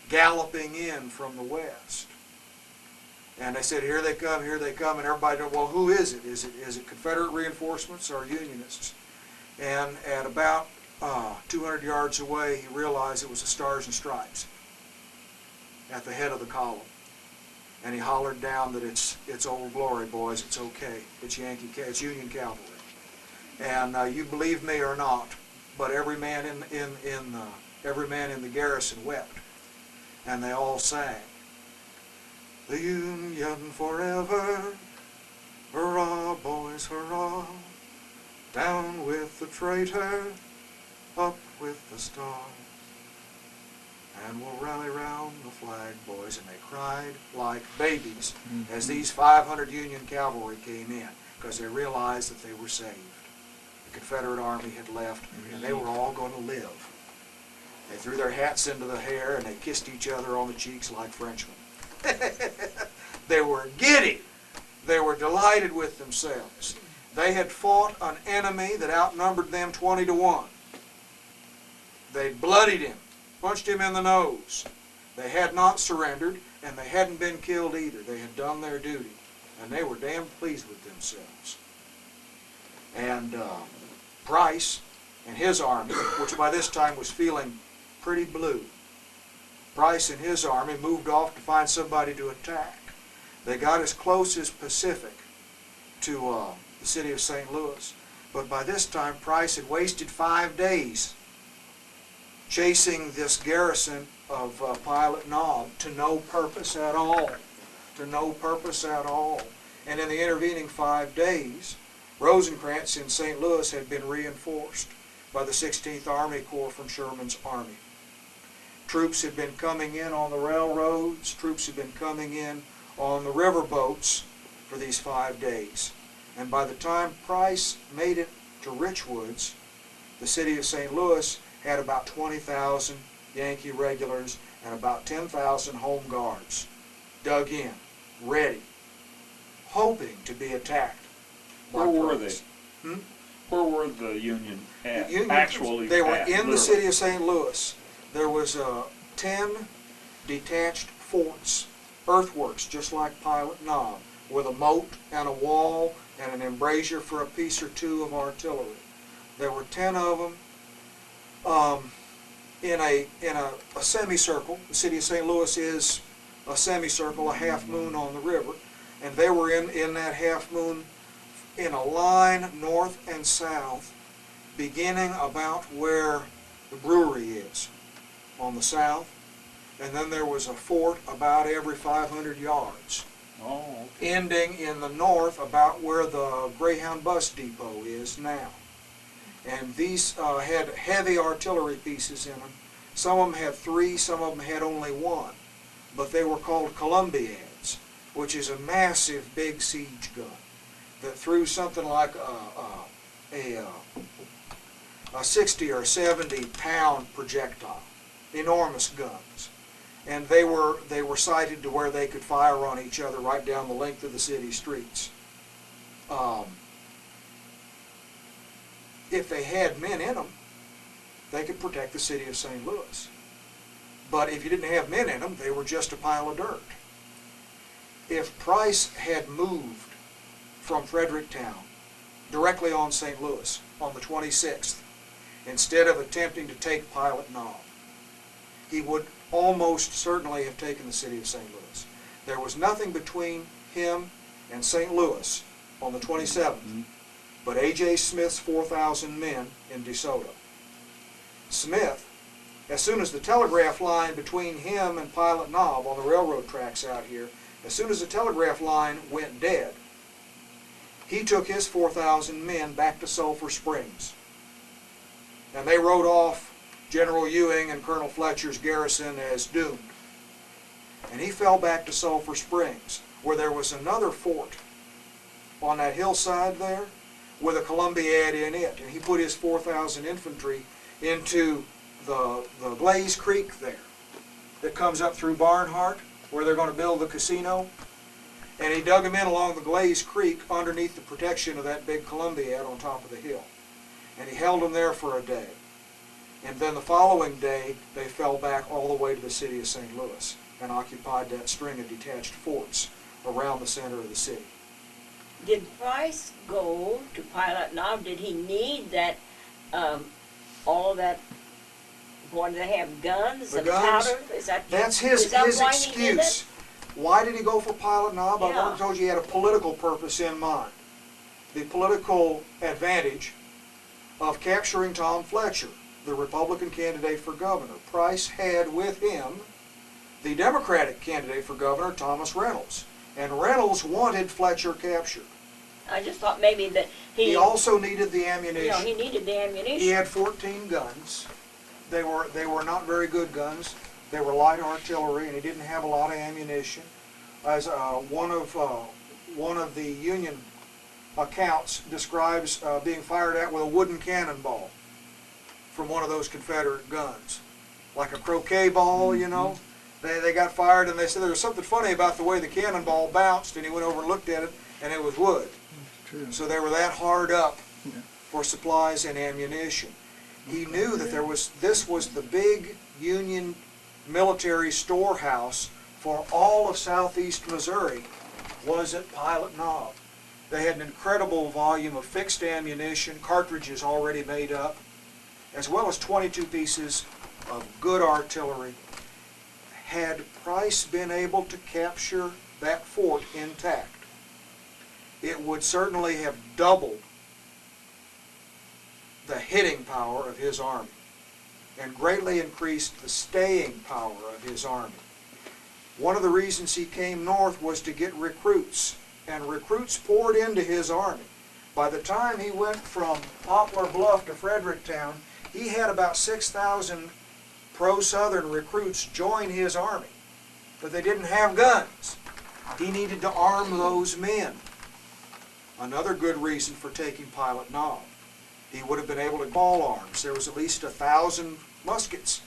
S1: galloping in from the west. And they said, here they come, and everybody said, well, who is it? Is it Confederate reinforcements or Unionists? And at about 200 yards away, he realized it was the Stars and Stripes at the head of the column. And he hollered down that it's Old Glory, boys, it's okay. It's it's Union cavalry. And you believe me or not, but every man in the garrison wept, and they all sang, "The Union forever, hurrah, boys, hurrah! Down with the traitor, up with the star. And we'll rally round the flag, boys." And they cried like babies as these 500 Union cavalry came in, because they realized that they were saved. The Confederate Army had left, and they were all going to live. They threw their hats into the air, and they kissed each other on the cheeks like Frenchmen. They were giddy. They were delighted with themselves. They had fought an enemy that outnumbered them 20-1. They bloodied him, punched him in the nose. They had not surrendered, and they hadn't been killed either. They had done their duty, and they were damn pleased with themselves. And Price and his army, which by this time was feeling pretty blue, Price and his army moved off to find somebody to attack. They got as close as Pacific to the city of St. Louis, but by this time Price had wasted 5 days chasing this garrison of Pilot Knob to no purpose at all. To no purpose at all. And in the intervening 5 days, Rosecrans in St. Louis had been reinforced by the 16th Army Corps from Sherman's army. Troops had been coming in on the railroads. Troops had been coming in on the river boats for these 5 days. And by the time Price made it to Richwoods, the city of St. Louis had about 20,000 Yankee regulars and about 10,000 home guards dug in, ready, hoping to be attacked.
S3: Where were they? Where were the Union at? Actually,
S1: they were in
S3: literally.
S1: the city of St. Louis. There was 10 detached forts, earthworks, just like Pilot Knob, with a moat and a wall and an embrasure for a piece or two of artillery. There were 10 of them in a semicircle. The city of St. Louis is a semicircle, a half moon on the river, and they were in that half moon in a line north and south, beginning about where the brewery is on the south, and then there was a fort about every 500 yards, ending in the north about where the Greyhound bus depot is now. And these had heavy artillery pieces in them. Some of them had 3, some of them had only 1, but they were called Columbiads, which is a massive big siege gun that threw something like a 60 or 70 pound projectile. Enormous guns. And they were sighted to where they could fire on each other right down the length of the city streets. If they had men in them, they could protect the city of St. Louis. But if you didn't have men in them, they were just a pile of dirt. If Price had moved from Fredericktown directly on St. Louis on the 26th, instead of attempting to take Pilot Knob, he would almost certainly have taken the city of St. Louis. There was nothing between him and St. Louis on the 27th but A.J. Smith's 4,000 men in DeSoto. Smith, as soon as the telegraph line between him and Pilot Knob on the railroad tracks out here, as soon as the telegraph line went dead, he took his 4,000 men back to Sulphur Springs. And they wrote off General Ewing and Colonel Fletcher's garrison as doomed. And he fell back to Sulphur Springs, where there was another fort on that hillside there with a Columbiad in it. And he put his 4,000 infantry into the Glaze Creek there that comes up through Barnhart, where they're going to build the casino. And he dug them in along the Glaze Creek underneath the protection of that big Columbiad on top of the hill. And he held them there for a day. And then the following day, they fell back all the way to the city of St. Louis and occupied that string of detached forts around the center of the city.
S2: Did Price go to Pilot Knob? Did he need that, all of that, wanted to have guns
S1: The
S2: and
S1: guns,
S2: powder?
S1: That's his
S2: is that why he did
S1: excuse. Why did he go for Pilot Knob? I've
S2: Yeah.
S1: already told you he had a political purpose in mind. The political advantage of capturing Tom Fletcher, the Republican candidate for governor. Price had with him the Democratic candidate for governor, Thomas Reynolds. And Reynolds wanted Fletcher captured.
S2: I just thought maybe that
S1: He also needed the ammunition.
S2: you know, he needed the ammunition.
S1: He had 14 guns. They were not very good guns. They were light artillery, and he didn't have a lot of ammunition. As one of the Union accounts describes being fired at with a wooden cannonball from one of those Confederate guns, like a croquet ball, you know. They got fired, and they said there was something funny about the way the cannonball bounced, and he went over and looked at it, and it was wood.
S4: True.
S1: So they were that hard up
S4: Yeah.
S1: for supplies and ammunition. He knew that this was the big Union military storehouse for all of southeast Missouri, was at Pilot Knob. They had an incredible volume of fixed ammunition, cartridges already made up, as well as 22 pieces of good artillery. Had Price been able to capture that fort intact, it would certainly have doubled the hitting power of his army and greatly increased the staying power of his army. One of the reasons he came north was to get recruits, and recruits poured into his army. By the time he went from Poplar Bluff to Fredericktown, he had about 6,000 pro-Southern recruits join his army, but they didn't have guns. He needed to arm those men. Another good reason for taking Pilot Knob. He would have been able to ball arms. There was at least 1,000 muskets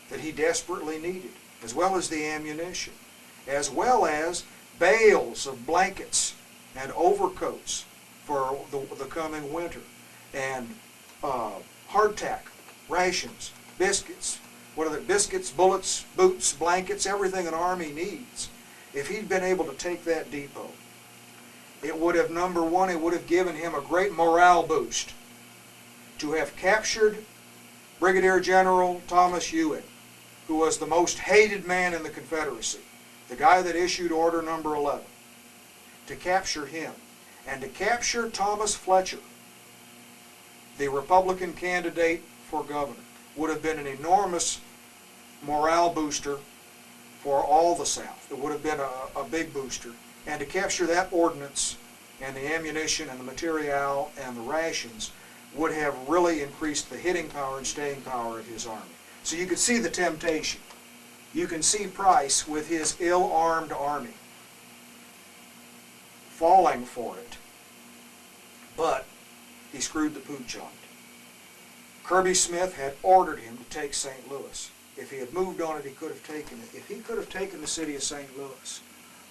S1: that he desperately needed, as well as the ammunition, as well as bales of blankets and overcoats for the coming winter, and hardtack, rations, biscuits, biscuits, bullets, boots, blankets, everything an army needs. If he'd been able to take that depot, it would have, number one, it would have given him a great morale boost to have captured Brigadier General Thomas Ewing, who was the most hated man in the Confederacy, the guy that issued Order Number 11, to capture him, and to capture Thomas Fletcher, the Republican candidate for governor, would have been an enormous morale booster for all the South. It would have been a big booster. And to capture that ordnance and the ammunition and the material and the rations would have really increased the hitting power and staying power of his army. So you could see the temptation. You can see Price with his ill-armed army falling for it. But he screwed the pooch on it. Kirby Smith had ordered him to take St. Louis. If he had moved on it, he could have taken it. If he could have taken the city of St. Louis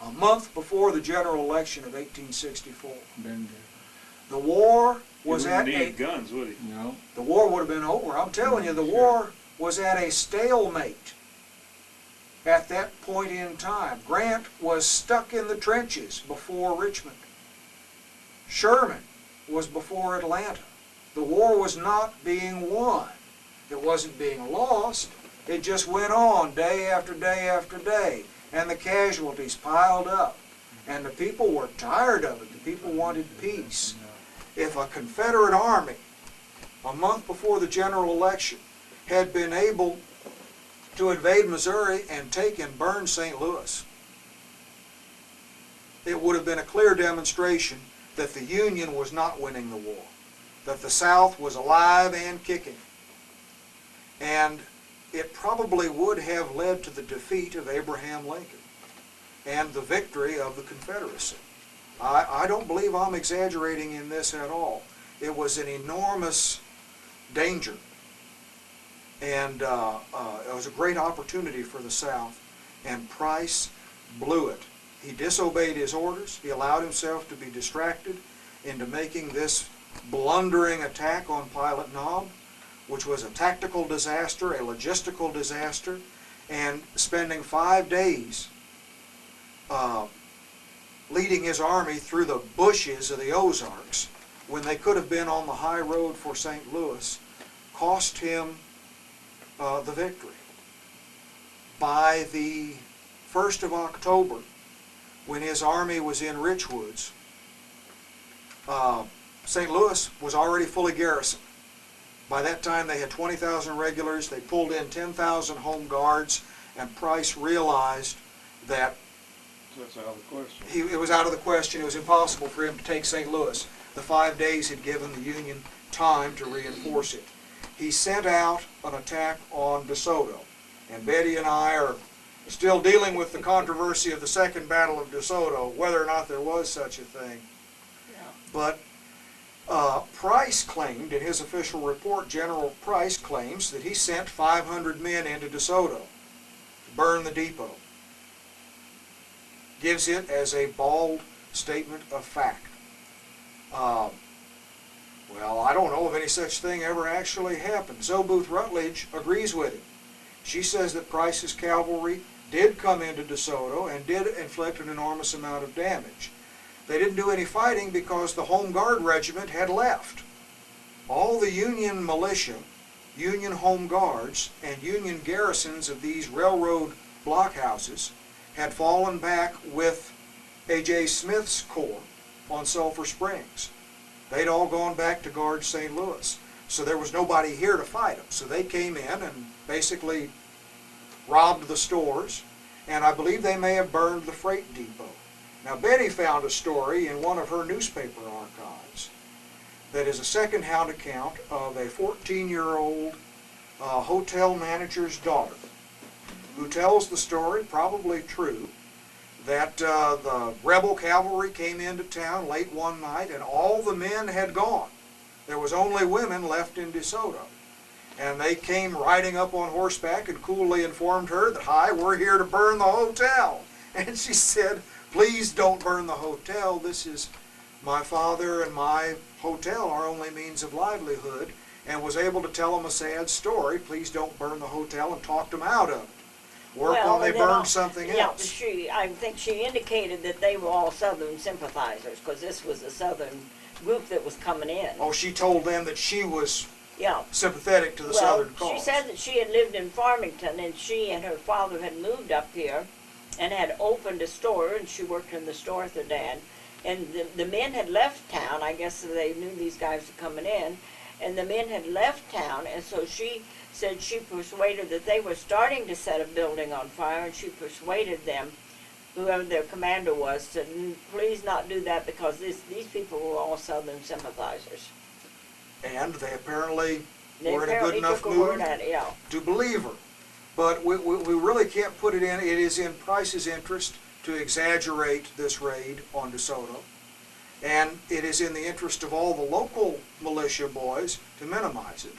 S1: a month before the general election of 1864, the war was at
S3: guns, would he?
S4: No.
S1: the war would have been over. I'm telling you, the war was at a stalemate at that point in time. Grant was stuck in the trenches before Richmond. Sherman was before Atlanta. The war was not being won. It wasn't being lost. It just went on day after day after day. And the casualties piled up. And the people were tired of it. The people wanted peace. If a Confederate army, a month before the general election, had been able to invade Missouri and take and burn St. Louis, it would have been a clear demonstration that the Union was not winning the war, that the South was alive and kicking. And it probably would have led to the defeat of Abraham Lincoln and the victory of the Confederacy. I don't believe I'm exaggerating in this at all. It was an enormous danger, and it was a great opportunity for the South, and Price blew it. He disobeyed his orders. He allowed himself to be distracted into making this blundering attack on Pilot Knob, which was a tactical disaster, a logistical disaster, and spending 5 days leading his army through the bushes of the Ozarks when they could have been on the high road for St. Louis cost him the victory. By the 1st of October, when his army was in Richwoods, St. Louis was already fully garrisoned. By that time they had 20,000 regulars, they pulled in 10,000 home guards, and Price realized that
S3: That's out of the question.
S1: it was out of the question. It was impossible for him to take St. Louis. The 5 days had given the Union time to reinforce it. He sent out an attack on DeSoto, and Betty and I are still dealing with the controversy of the Second Battle of DeSoto, whether or not there was such a thing. But Price claimed, in his official report, General Price claims that he sent 500 men into DeSoto to burn the depot. Gives it as a bald statement of fact. Well, I don't know if any such thing ever actually happened. Zoe Booth Rutledge agrees with him. She says that Price's cavalry did come into DeSoto and did inflict an enormous amount of damage. They didn't do any fighting because the Home Guard regiment had left. All the Union militia, Union Home Guards, and Union garrisons of these railroad blockhouses had fallen back with A.J. Smith's corps on Sulphur Springs. They'd all gone back to guard St. Louis. So there was nobody here to fight them. So they came in and basically robbed the stores, and I believe they may have burned the freight depot. Now, Betty found a story in one of her newspaper archives that is a second-hand account of a 14-year-old hotel manager's daughter who tells the story, probably true, that the rebel cavalry came into town late one night and all the men had gone. There was only women left in DeSoto. And they came riding up on horseback and coolly informed her that, "Hi, we're here to burn the hotel." And she said, "Please don't burn the hotel. This is my father and my hotel, our only means of livelihood," and was able to tell them a sad story. Please don't burn the hotel, and talked them out of it. Whereupon they burned something else.
S2: Yeah, I think she indicated that they were all Southern sympathizers, because this was a Southern group that was coming in.
S1: Oh, she told them that she was sympathetic to the Southern cause.
S2: She said that she had lived in Farmington, and she and her father had moved up here and had opened a store, and she worked in the store with her dad. And the men had left town. I guess they knew these guys were coming in, and the men had left town, and so she said she persuaded that they were starting to set a building on fire, and she persuaded them, whoever their commander was, to please not do that because these people were all Southern sympathizers.
S1: And they apparently
S2: They
S1: were in a
S2: apparently
S1: good enough
S2: took a word
S1: mood
S2: at it,
S1: to believe her. But we really can't put it in. It is in Price's interest to exaggerate this raid on DeSoto. And it is in the interest of all the local militia boys to minimize it,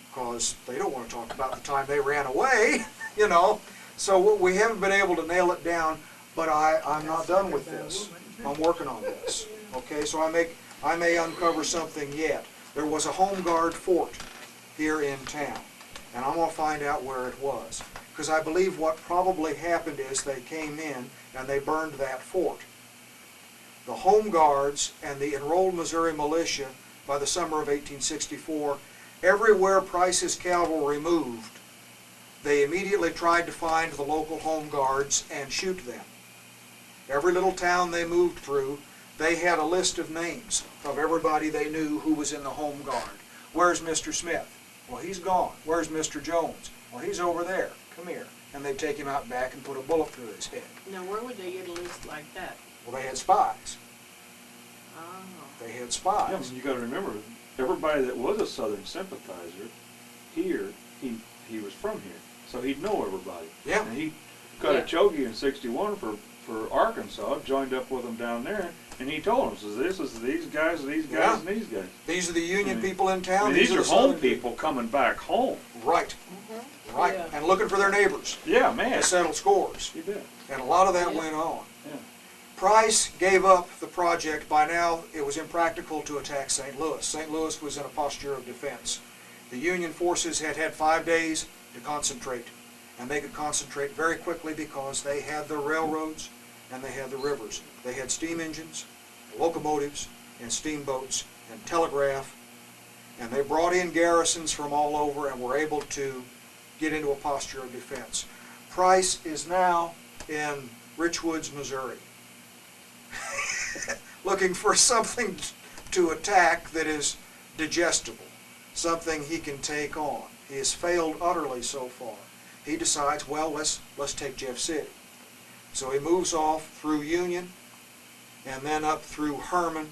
S1: because they don't want to talk about the time they ran away, you know. So we haven't been able to nail it down, but I'm not done with this. I'm working on this. Okay, so I may uncover something yet. There was a Home Guard fort here in town, and I'm going to find out where it was, because I believe what probably happened is they came in and they burned that fort. The Home Guards and the enrolled Missouri militia, by the summer of 1864, everywhere Price's cavalry moved, they immediately tried to find the local Home Guards and shoot them. Every little town they moved through, they had a list of names of everybody they knew who was in the Home Guard. Where's Mr. Smith? Well, he's gone. Where's Mr. Jones? Well, he's over there. Come here. And they'd take him out back and put a bullet through his head.
S5: Now, where would they get a list like that?
S1: Well, they had spies. Confederate spies.
S3: Yeah, you got to remember, everybody that was a Southern sympathizer here, he was from here, so he'd know everybody.
S1: Yeah.
S3: And he got a Chouteau in '61 for Arkansas, joined up with them down there, and he told them, "So this is these guys, and these guys."
S1: These are the Union people in
S3: I
S1: town.
S3: mean, these are
S1: the
S3: home
S1: Southern
S3: people coming back home.
S1: Right. Right.
S2: Yeah.
S1: And looking for their neighbors
S3: Yeah, man.
S1: to settle scores.
S3: You bet.
S1: And a lot of that went on.
S3: Yeah.
S1: Price gave up the project. By now, it was impractical to attack St. Louis. St. Louis was in a posture of defense. The Union forces had had 5 days to concentrate, and they could concentrate very quickly because they had the railroads and they had the rivers. They had steam engines, locomotives, and steamboats, and telegraph, and they brought in garrisons from all over and were able to get into a posture of defense. Price is now in Rich Woods, Missouri, looking for something to attack that is digestible, something he can take on. He has failed utterly so far. He decides, well, let's take Jeff City. So he moves off through Union and then up through Herman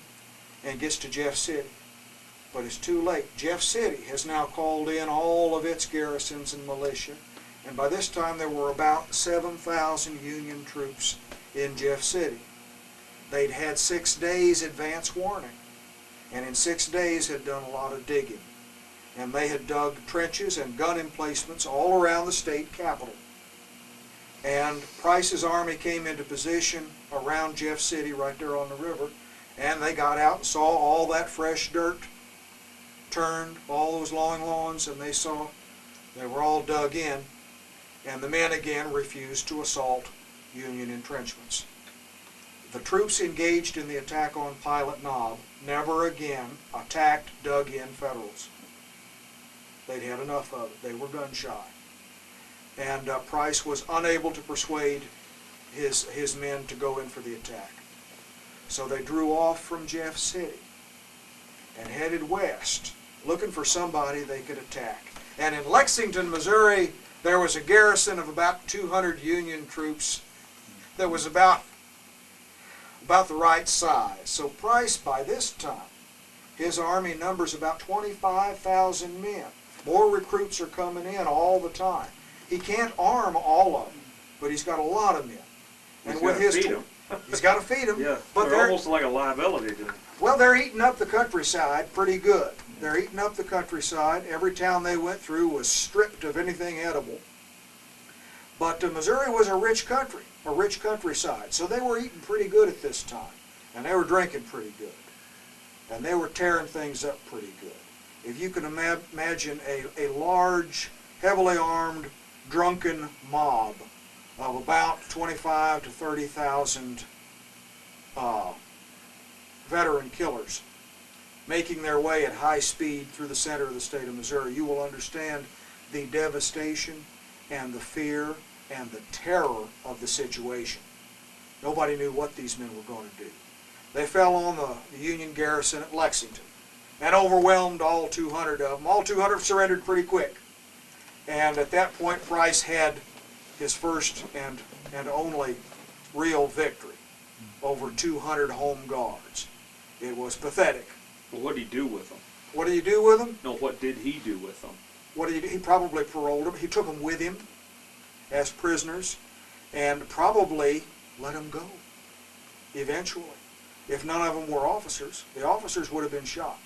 S1: and gets to Jeff City. But it's too late. Jeff City has now called in all of its garrisons and militia, and by this time there were about 7,000 Union troops in Jeff City. They'd had 6 days advance warning, and in 6 days had done a lot of digging. And they had dug trenches and gun emplacements all around the state capital. And Price's army came into position around Jeff City right there on the river, and they got out and saw all that fresh dirt turned, all those long lawns, and they saw they were all dug in, and the men again refused to assault Union entrenchments. The troops engaged in the attack on Pilot Knob never again attacked dug-in Federals. They'd had enough of it. They were gun shy. And Price was unable to persuade his men to go in for the attack. So they drew off from Jeff City and headed west, looking for somebody they could attack. And in Lexington, Missouri, there was a garrison of about 200 Union troops that was about the right size. So Price, by this time, his army numbers about 25,000 men. More recruits are coming in all the time. He can't arm all of them, but he's got a lot of men. And
S3: He's
S1: with
S3: gotta
S1: his
S3: feed 'em.
S1: he's got to feed them.
S3: Yeah,
S1: but
S3: they're almost like a liability to him.
S1: well, they're eating up the countryside pretty good. They're eating up the countryside. Every town they went through was stripped of anything edible. But Missouri was a rich country, a rich countryside, so they were eating pretty good at this time, and they were drinking pretty good, and they were tearing things up pretty good. If you can imagine a large, heavily armed, drunken mob of about 25 to 30,000 veteran killers making their way at high speed through the center of the state of Missouri, you will understand the devastation and the fear and the terror of the situation. Nobody knew what these men were going to do. They fell on the Union garrison at Lexington and overwhelmed all 200 of them. All 200 surrendered pretty quick. And at that point, Price had his first and only real victory over 200 home guards. It was pathetic.
S3: Well, what did he do with them?
S1: What did he do with them?
S3: No, what did he do with them?
S1: What did he do? He probably paroled them. He took them with him as prisoners and probably let them go eventually. If none of them were officers, the officers would have been shot.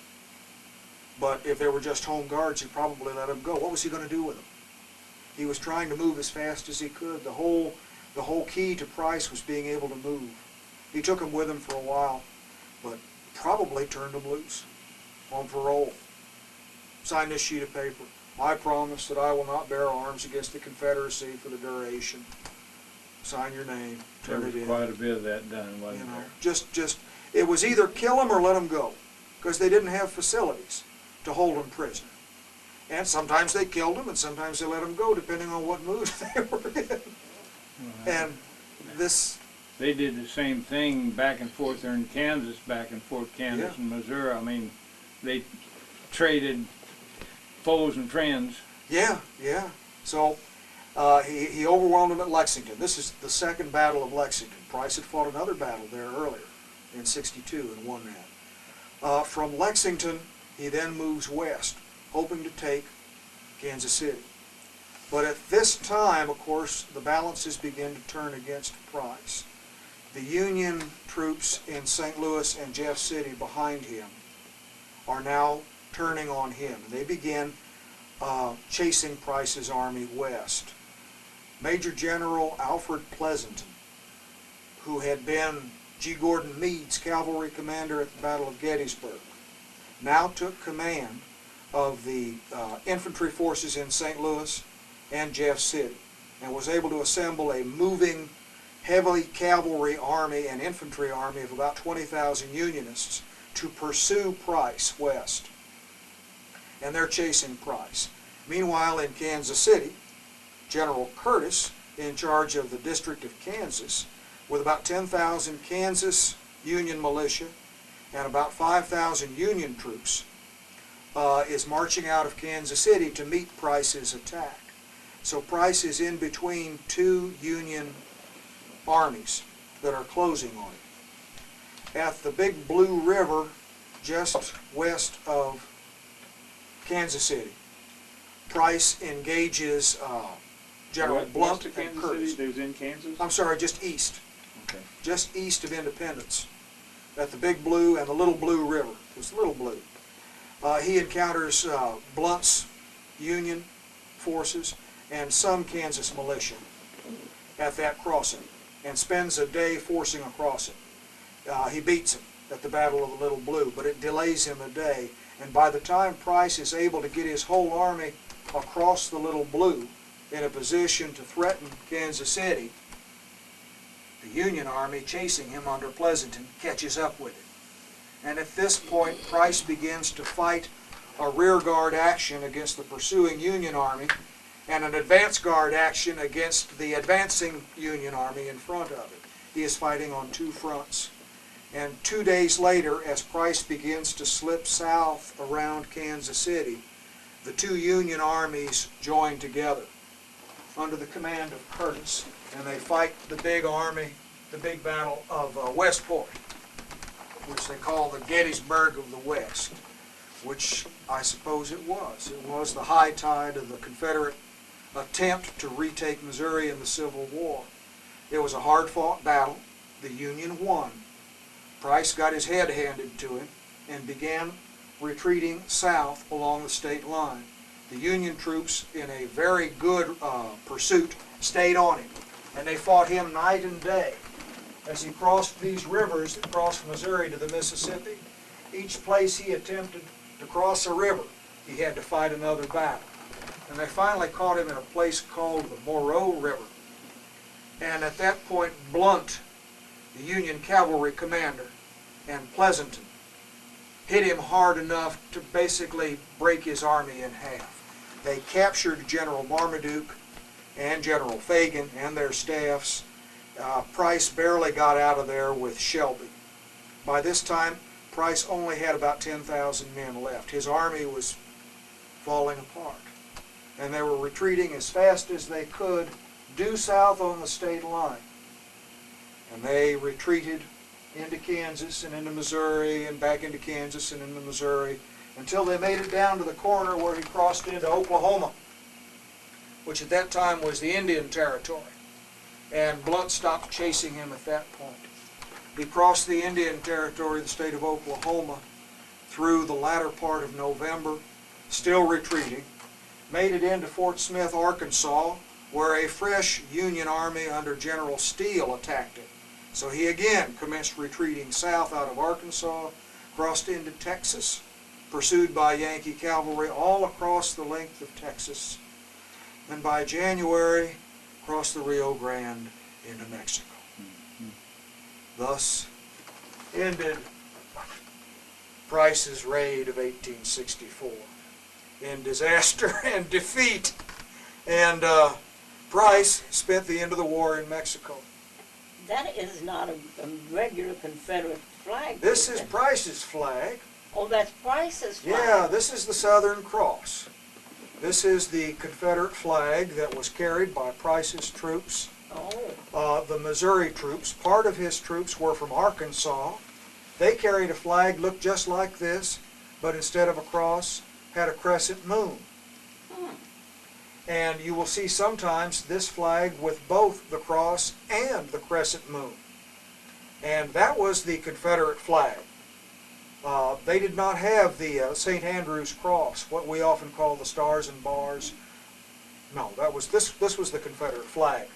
S1: But if they were just home guards, he probably let them go. What was he going to do with them? He was trying to move as fast as he could. The whole key to Price was being able to move. He took them with him for a while, but probably turned them loose on parole. Sign this sheet of paper. I promise that I will not bear arms against the Confederacy for the duration. Sign your name.
S4: There
S1: Turn
S4: was
S1: it in.
S4: quite a bit of that done, wasn't there?
S1: Just it was either kill them or let them go, because they didn't have facilities to hold them prisoner. And sometimes they killed them, and sometimes they let them go, depending on what mood they were in. And this...
S4: They did the same thing back and forth there in Kansas, Kansas and Missouri. I mean, they traded foes and friends.
S1: Yeah. So he overwhelmed them at Lexington. This is the second battle of Lexington. Price had fought another battle there earlier in '62 and won that. From Lexington, he then moves west, hoping to take Kansas City. But at this time, of course, the balances begin to turn against Price. The Union troops in St. Louis and Jeff City behind him are now turning on him. They begin chasing Price's army west. Major General Alfred Pleasanton, who had been G. Gordon Meade's cavalry commander at the Battle of Gettysburg, now took command of the infantry forces in St. Louis and Jeff City, and was able to assemble a moving, heavily cavalry army and infantry army of about 20,000 Unionists to pursue Price west. And they're chasing Price. Meanwhile, in Kansas City, General Curtis, in charge of the District of Kansas, with about 10,000 Kansas Union militia and about 5,000 Union troops, is marching out of Kansas City to meet Price's attack. So Price is in between two Union armies that are closing on him. At the Big Blue River, just west of Kansas City, Price engages General Blunt and Curtis.
S3: They was in Kansas?
S1: I'm sorry, just east.
S3: Okay.
S1: Just east of Independence, at the Big Blue and the Little Blue River. It was Little Blue. He encounters Blunt's Union forces and some Kansas militia at that crossing, and spends a day forcing a crossing. He beats him at the Battle of the Little Blue, but it delays him a day, and by the time Price is able to get his whole army across the Little Blue in a position to threaten Kansas City, the Union army chasing him under Pleasanton catches up with him. And at this point, Price begins to fight a rear guard action against the pursuing Union army and an advance guard action against the advancing Union army in front of it. He is fighting on two fronts. And 2 days later, as Price begins to slip south around Kansas City, the two Union armies join together under the command of Curtis, and they fight the big army, the big battle of Westport, which they call the Gettysburg of the West, which I suppose it was. It was the high tide of the Confederate attempt to retake Missouri in the Civil War. It was a hard-fought battle. The Union won. Price got his head handed to him and began retreating south along the state line. The Union troops, in a very good pursuit, stayed on him, and they fought him night and day. As he crossed these rivers that crossed Missouri to the Mississippi, each place he attempted to cross a river, he had to fight another battle. And they finally caught him in a place called the Moreau River. And at that point, Blunt, the Union cavalry commander, and Pleasanton hit him hard enough to basically break his army in half. They captured General Marmaduke and General Fagan and their staffs. Price barely got out of there with Shelby. By this time, Price only had about 10,000 men left. His army was falling apart, and they were retreating as fast as they could due south on the state line. And they retreated into Kansas and into Missouri and back into Kansas and into Missouri until they made it down to the corner where he crossed into Oklahoma, which at that time was the Indian Territory. And Blunt stopped chasing him at that point. He crossed the Indian Territory, the state of Oklahoma, through the latter part of November, still retreating, made it into Fort Smith, Arkansas, where a fresh Union army under General Steele attacked him. So he again commenced retreating south out of Arkansas, crossed into Texas, pursued by Yankee cavalry all across the length of Texas, and by January crossed the Rio Grande into Mexico. Thus ended Price's raid of 1864 in disaster and defeat. And Price spent the end of the war in Mexico.
S2: That is not a regular Confederate flag.
S1: This is Price's flag.
S2: Oh, that's Price's flag.
S1: Yeah, this is the Southern Cross. This is the Confederate flag that was carried by Price's troops.
S2: Oh.
S1: The Missouri troops, part of his troops were from Arkansas, They carried a flag looked just like this, but instead of a cross, had a crescent moon. And you will see sometimes this flag with both the cross and the crescent moon. And that was the Confederate flag. They did not have the St. Andrew's cross, what we often call the stars and bars. No, this was the Confederate flag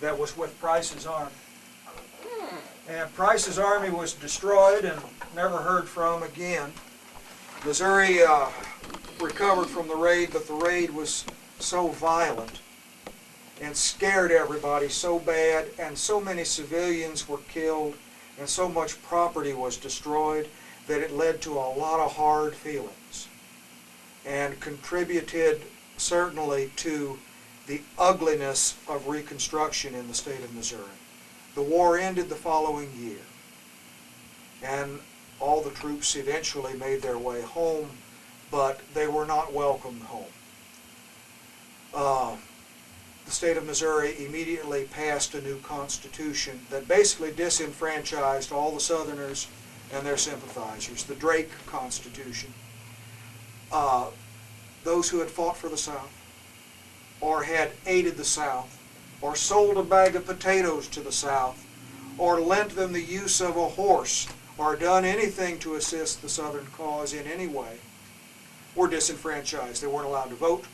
S1: that was with Price's army. And Price's army was destroyed and never heard from again. Missouri recovered from the raid, but the raid was so violent and scared everybody so bad, and so many civilians were killed and so much property was destroyed that it led to a lot of hard feelings and contributed certainly to the ugliness of Reconstruction in the state of Missouri. The war ended the following year, and all the troops eventually made their way home, but they were not welcomed home. The state of Missouri immediately passed a new constitution that basically disenfranchised all the Southerners and their sympathizers, the Drake Constitution. Those who had fought for the South, or had aided the South, or sold a bag of potatoes to the South, or lent them the use of a horse, or done anything to assist the Southern cause in any way, were disenfranchised. They weren't allowed to vote.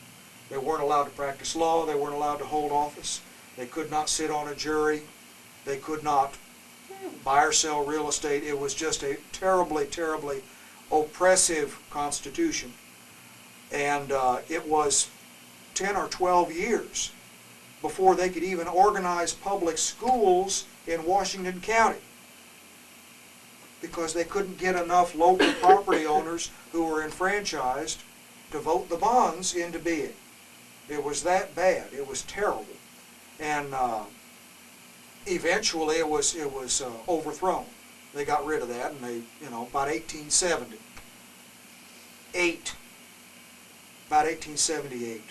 S1: They weren't allowed to practice law. They weren't allowed to hold office. They could not sit on a jury. They could not buy or sell real estate. It was just a terribly, terribly oppressive constitution. And it was 10 or 12 years before they could even organize public schools in Washington County, because they couldn't get enough local property owners who were enfranchised to vote the bonds into being. It was that bad. It was terrible. And eventually it was overthrown. They got rid of that, and they, about 1878,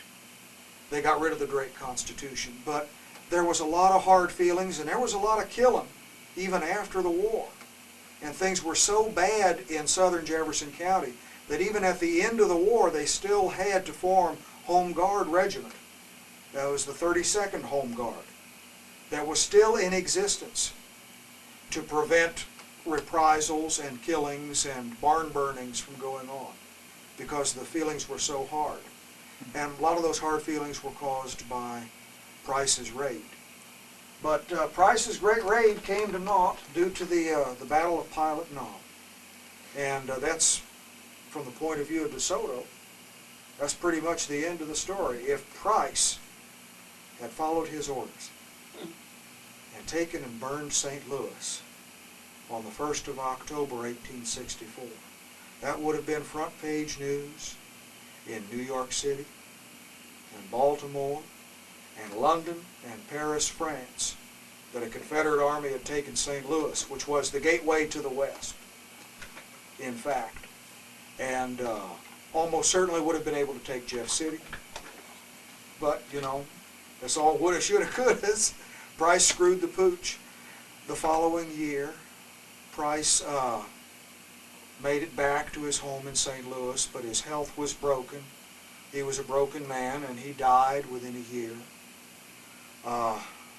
S1: they got rid of the Drake Constitution. But there was a lot of hard feelings, and there was a lot of killing even after the war. And things were so bad in southern Jefferson County that even at the end of the war, they still had to form Home Guard Regiment. That was the 32nd Home Guard. That was still in existence to prevent reprisals and killings and barn burnings from going on, because the feelings were so hard. And a lot of those hard feelings were caused by Price's raid. But Price's great raid came to naught due to the Battle of Pilot Knob. And that's, from the point of view of DeSoto, that's pretty much the end of the story. If Price had followed his orders and taken and burned St. Louis on the 1st of October, 1864, that would have been front page news in New York City and Baltimore and London and Paris, France, that a Confederate army had taken St. Louis, which was the gateway to the West, in fact. And almost certainly would have been able to take Jeff City. But, it's all woulda, shoulda, couldas. Price screwed the pooch. The following year, Price made it back to his home in St. Louis, but his health was broken. He was a broken man, and he died within a year.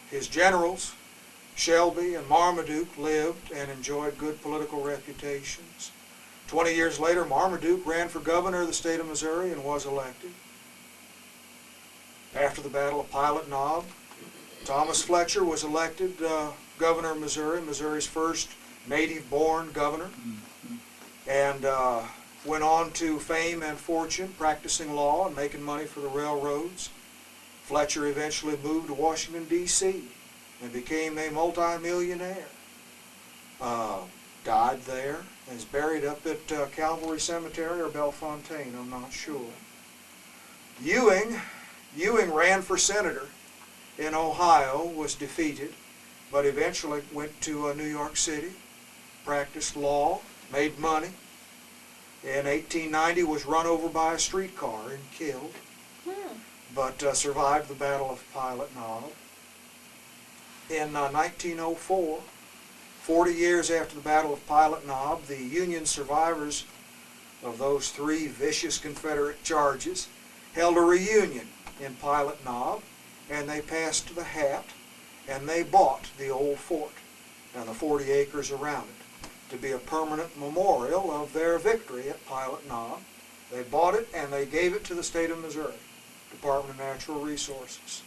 S1: His generals, Shelby and Marmaduke, lived and enjoyed good political reputations. 20 years later, Marmaduke ran for governor of the state of Missouri and was elected. After the Battle of Pilot Knob, Thomas Fletcher was elected governor of Missouri, Missouri's first native-born governor, and went on to fame and fortune practicing law and making money for the railroads. Fletcher eventually moved to Washington, D.C. and became a multimillionaire. Died there and is buried up at Calvary Cemetery or Bellefontaine, I'm not sure. Ewing ran for senator in Ohio, was defeated, but eventually went to New York City, practiced law, made money. In 1890 was run over by a streetcar and killed, but survived the Battle of Pilot Knob. In 1904, 40 years after the Battle of Pilot Knob, the Union survivors of those 3 vicious Confederate charges held a reunion in Pilot Knob, and they passed the hat, and they bought the old fort and the 40 acres around it to be a permanent memorial of their victory at Pilot Knob. They bought it and they gave it to the state of Missouri, Department of Natural Resources.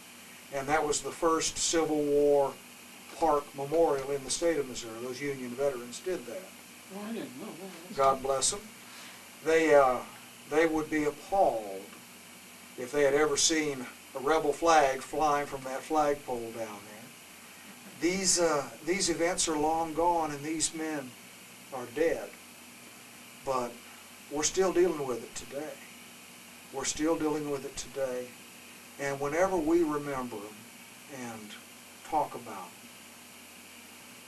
S1: And that was the first Civil War park memorial in the state of Missouri. Those Union veterans did that.
S3: Well, I didn't know that.
S1: God bless them. They would be appalled if they had ever seen a rebel flag flying from that flagpole down there. These events are long gone and these men are dead. But we're still dealing with it today. We're still dealing with it today. And whenever we remember them and talk about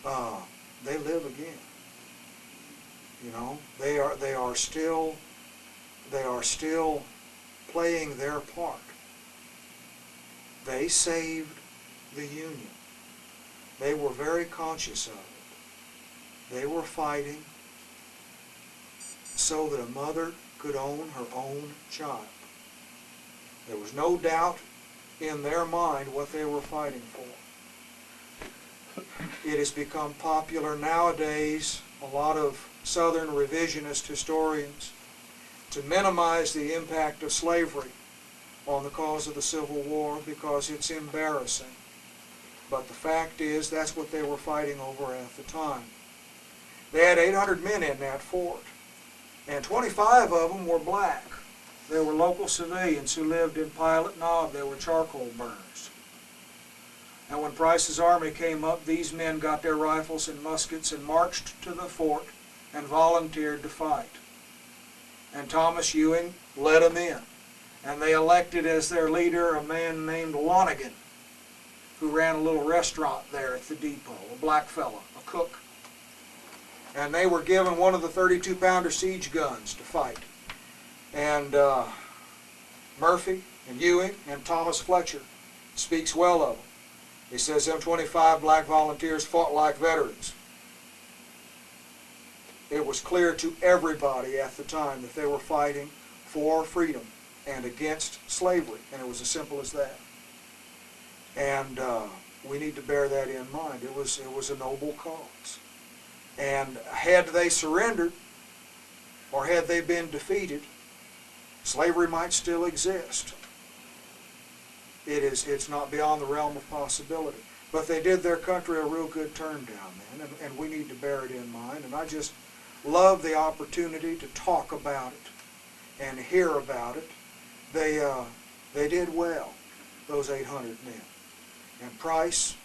S1: them, they live again. You know, they are still playing their part. They saved the Union. They were very conscious of it. They were fighting so that a mother could own her own child. There was no doubt in their mind what they were fighting for. It has become popular nowadays, a lot of Southern revisionist historians, to minimize the impact of slavery on the cause of the Civil War because it's embarrassing. But the fact is, that's what they were fighting over at the time. They had 800 men in that fort, and 25 of them were black. They were local civilians who lived in Pilot Knob. They were charcoal burners. And when Price's army came up, these men got their rifles and muskets and marched to the fort and volunteered to fight. And Thomas Ewing led them in. And they elected as their leader a man named Lonigan, who ran a little restaurant there at the depot, a black fella, a cook. And they were given one of the 32-pounder siege guns to fight. And Murphy and Ewing and Thomas Fletcher speaks well of them. He says them 25 black volunteers fought like veterans. It was clear to everybody at the time that they were fighting for freedom and against slavery, and it was as simple as that. And we need to bear that in mind. It was a noble cause. And had they surrendered, or had they been defeated, slavery might still exist. It's not beyond the realm of possibility. But they did their country a real good turn down then, and we need to bear it in mind. And I just love the opportunity to talk about it and hear about it. They did well, those 800 men. And Price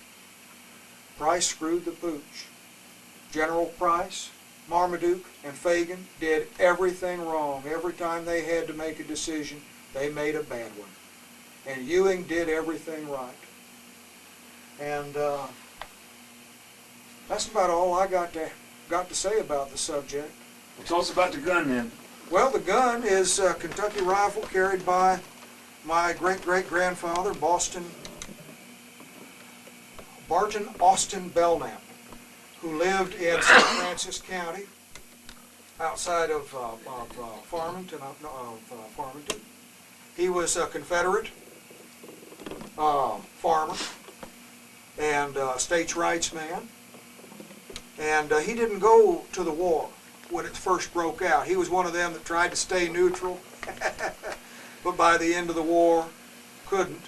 S1: screwed the pooch. General Price, Marmaduke, and Fagan did everything wrong. Every time they had to make a decision, they made a bad one. And Ewing did everything right. And that's about all I got to say about the subject.
S3: Well, tell us about the gun then.
S1: Well, the gun is a Kentucky rifle carried by my great-great-grandfather, Barton Austin Belknap, who lived in St. Francis County, outside of Farmington. Farmington. He was a Confederate farmer and states' rights man. And he didn't go to the war when it first broke out. He was one of them that tried to stay neutral, but by the end of the war, couldn't.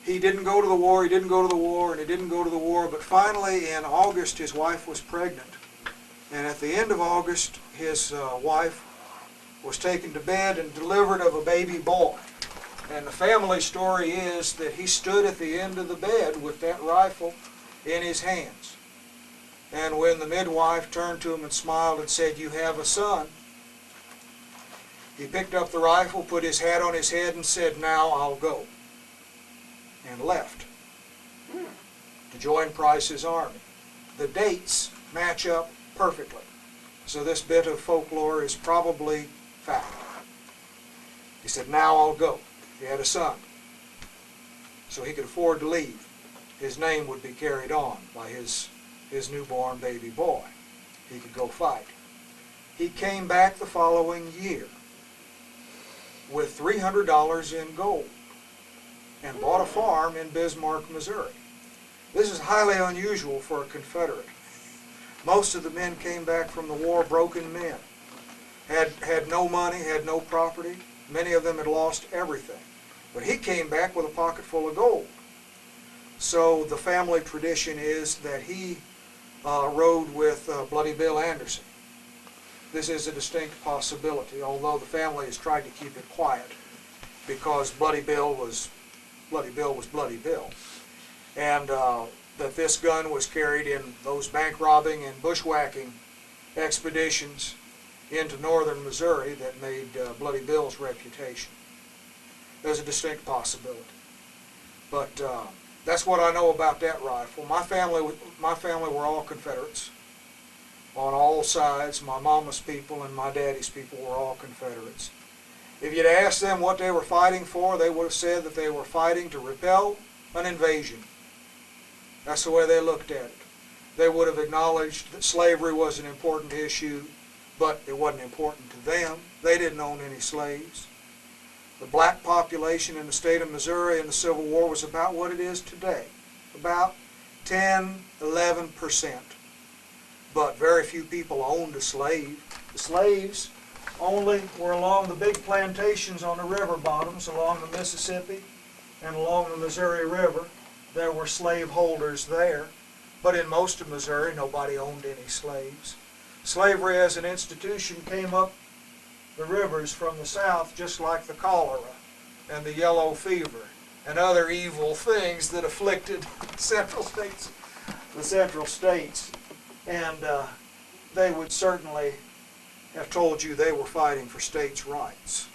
S1: He didn't go to the war, he didn't go to the war, and he didn't go to the war, but finally in August his wife was pregnant. And at the end of August, his wife was taken to bed and delivered of a baby boy. And the family story is that he stood at the end of the bed with that rifle in his hands. And when the midwife turned to him and smiled and said, "You have a son," he picked up the rifle, put his hat on his head, and said, "Now I'll go," and left to join Price's army. The dates match up perfectly, so this bit of folklore is probably fact. He said, "Now I'll go." He had a son, so he could afford to leave. His name would be carried on by his his newborn baby boy. He could go fight. He came back the following year with $300 in gold and bought a farm in Bismarck, Missouri. This is highly unusual for a Confederate. Most of the men came back from the war broken men, had no money, had no property. Many of them had lost everything. But he came back with a pocket full of gold. So the family tradition is that he rode with Bloody Bill Anderson. This is a distinct possibility, although the family has tried to keep it quiet because Bloody Bill was Bloody Bill. And that this gun was carried in those bank robbing and bushwhacking expeditions into northern Missouri that made Bloody Bill's reputation. There's a distinct possibility. But that's what I know about that rifle. My family were all Confederates on all sides. My mama's people and my daddy's people were all Confederates. If you'd asked them what they were fighting for, they would have said that they were fighting to repel an invasion. That's the way they looked at it. They would have acknowledged that slavery was an important issue, but it wasn't important to them. They didn't own any slaves. The black population in the state of Missouri in the Civil War was about what it is today, about 10, 11%. But very few people owned a slave. The slaves only were along the big plantations on the river bottoms, along the Mississippi and along the Missouri River. There were slave holders there, but in most of Missouri nobody owned any slaves. Slavery as an institution came up the rivers from the south just like the cholera and the yellow fever and other evil things that afflicted the central states. And they would certainly have told you they were fighting for states' rights.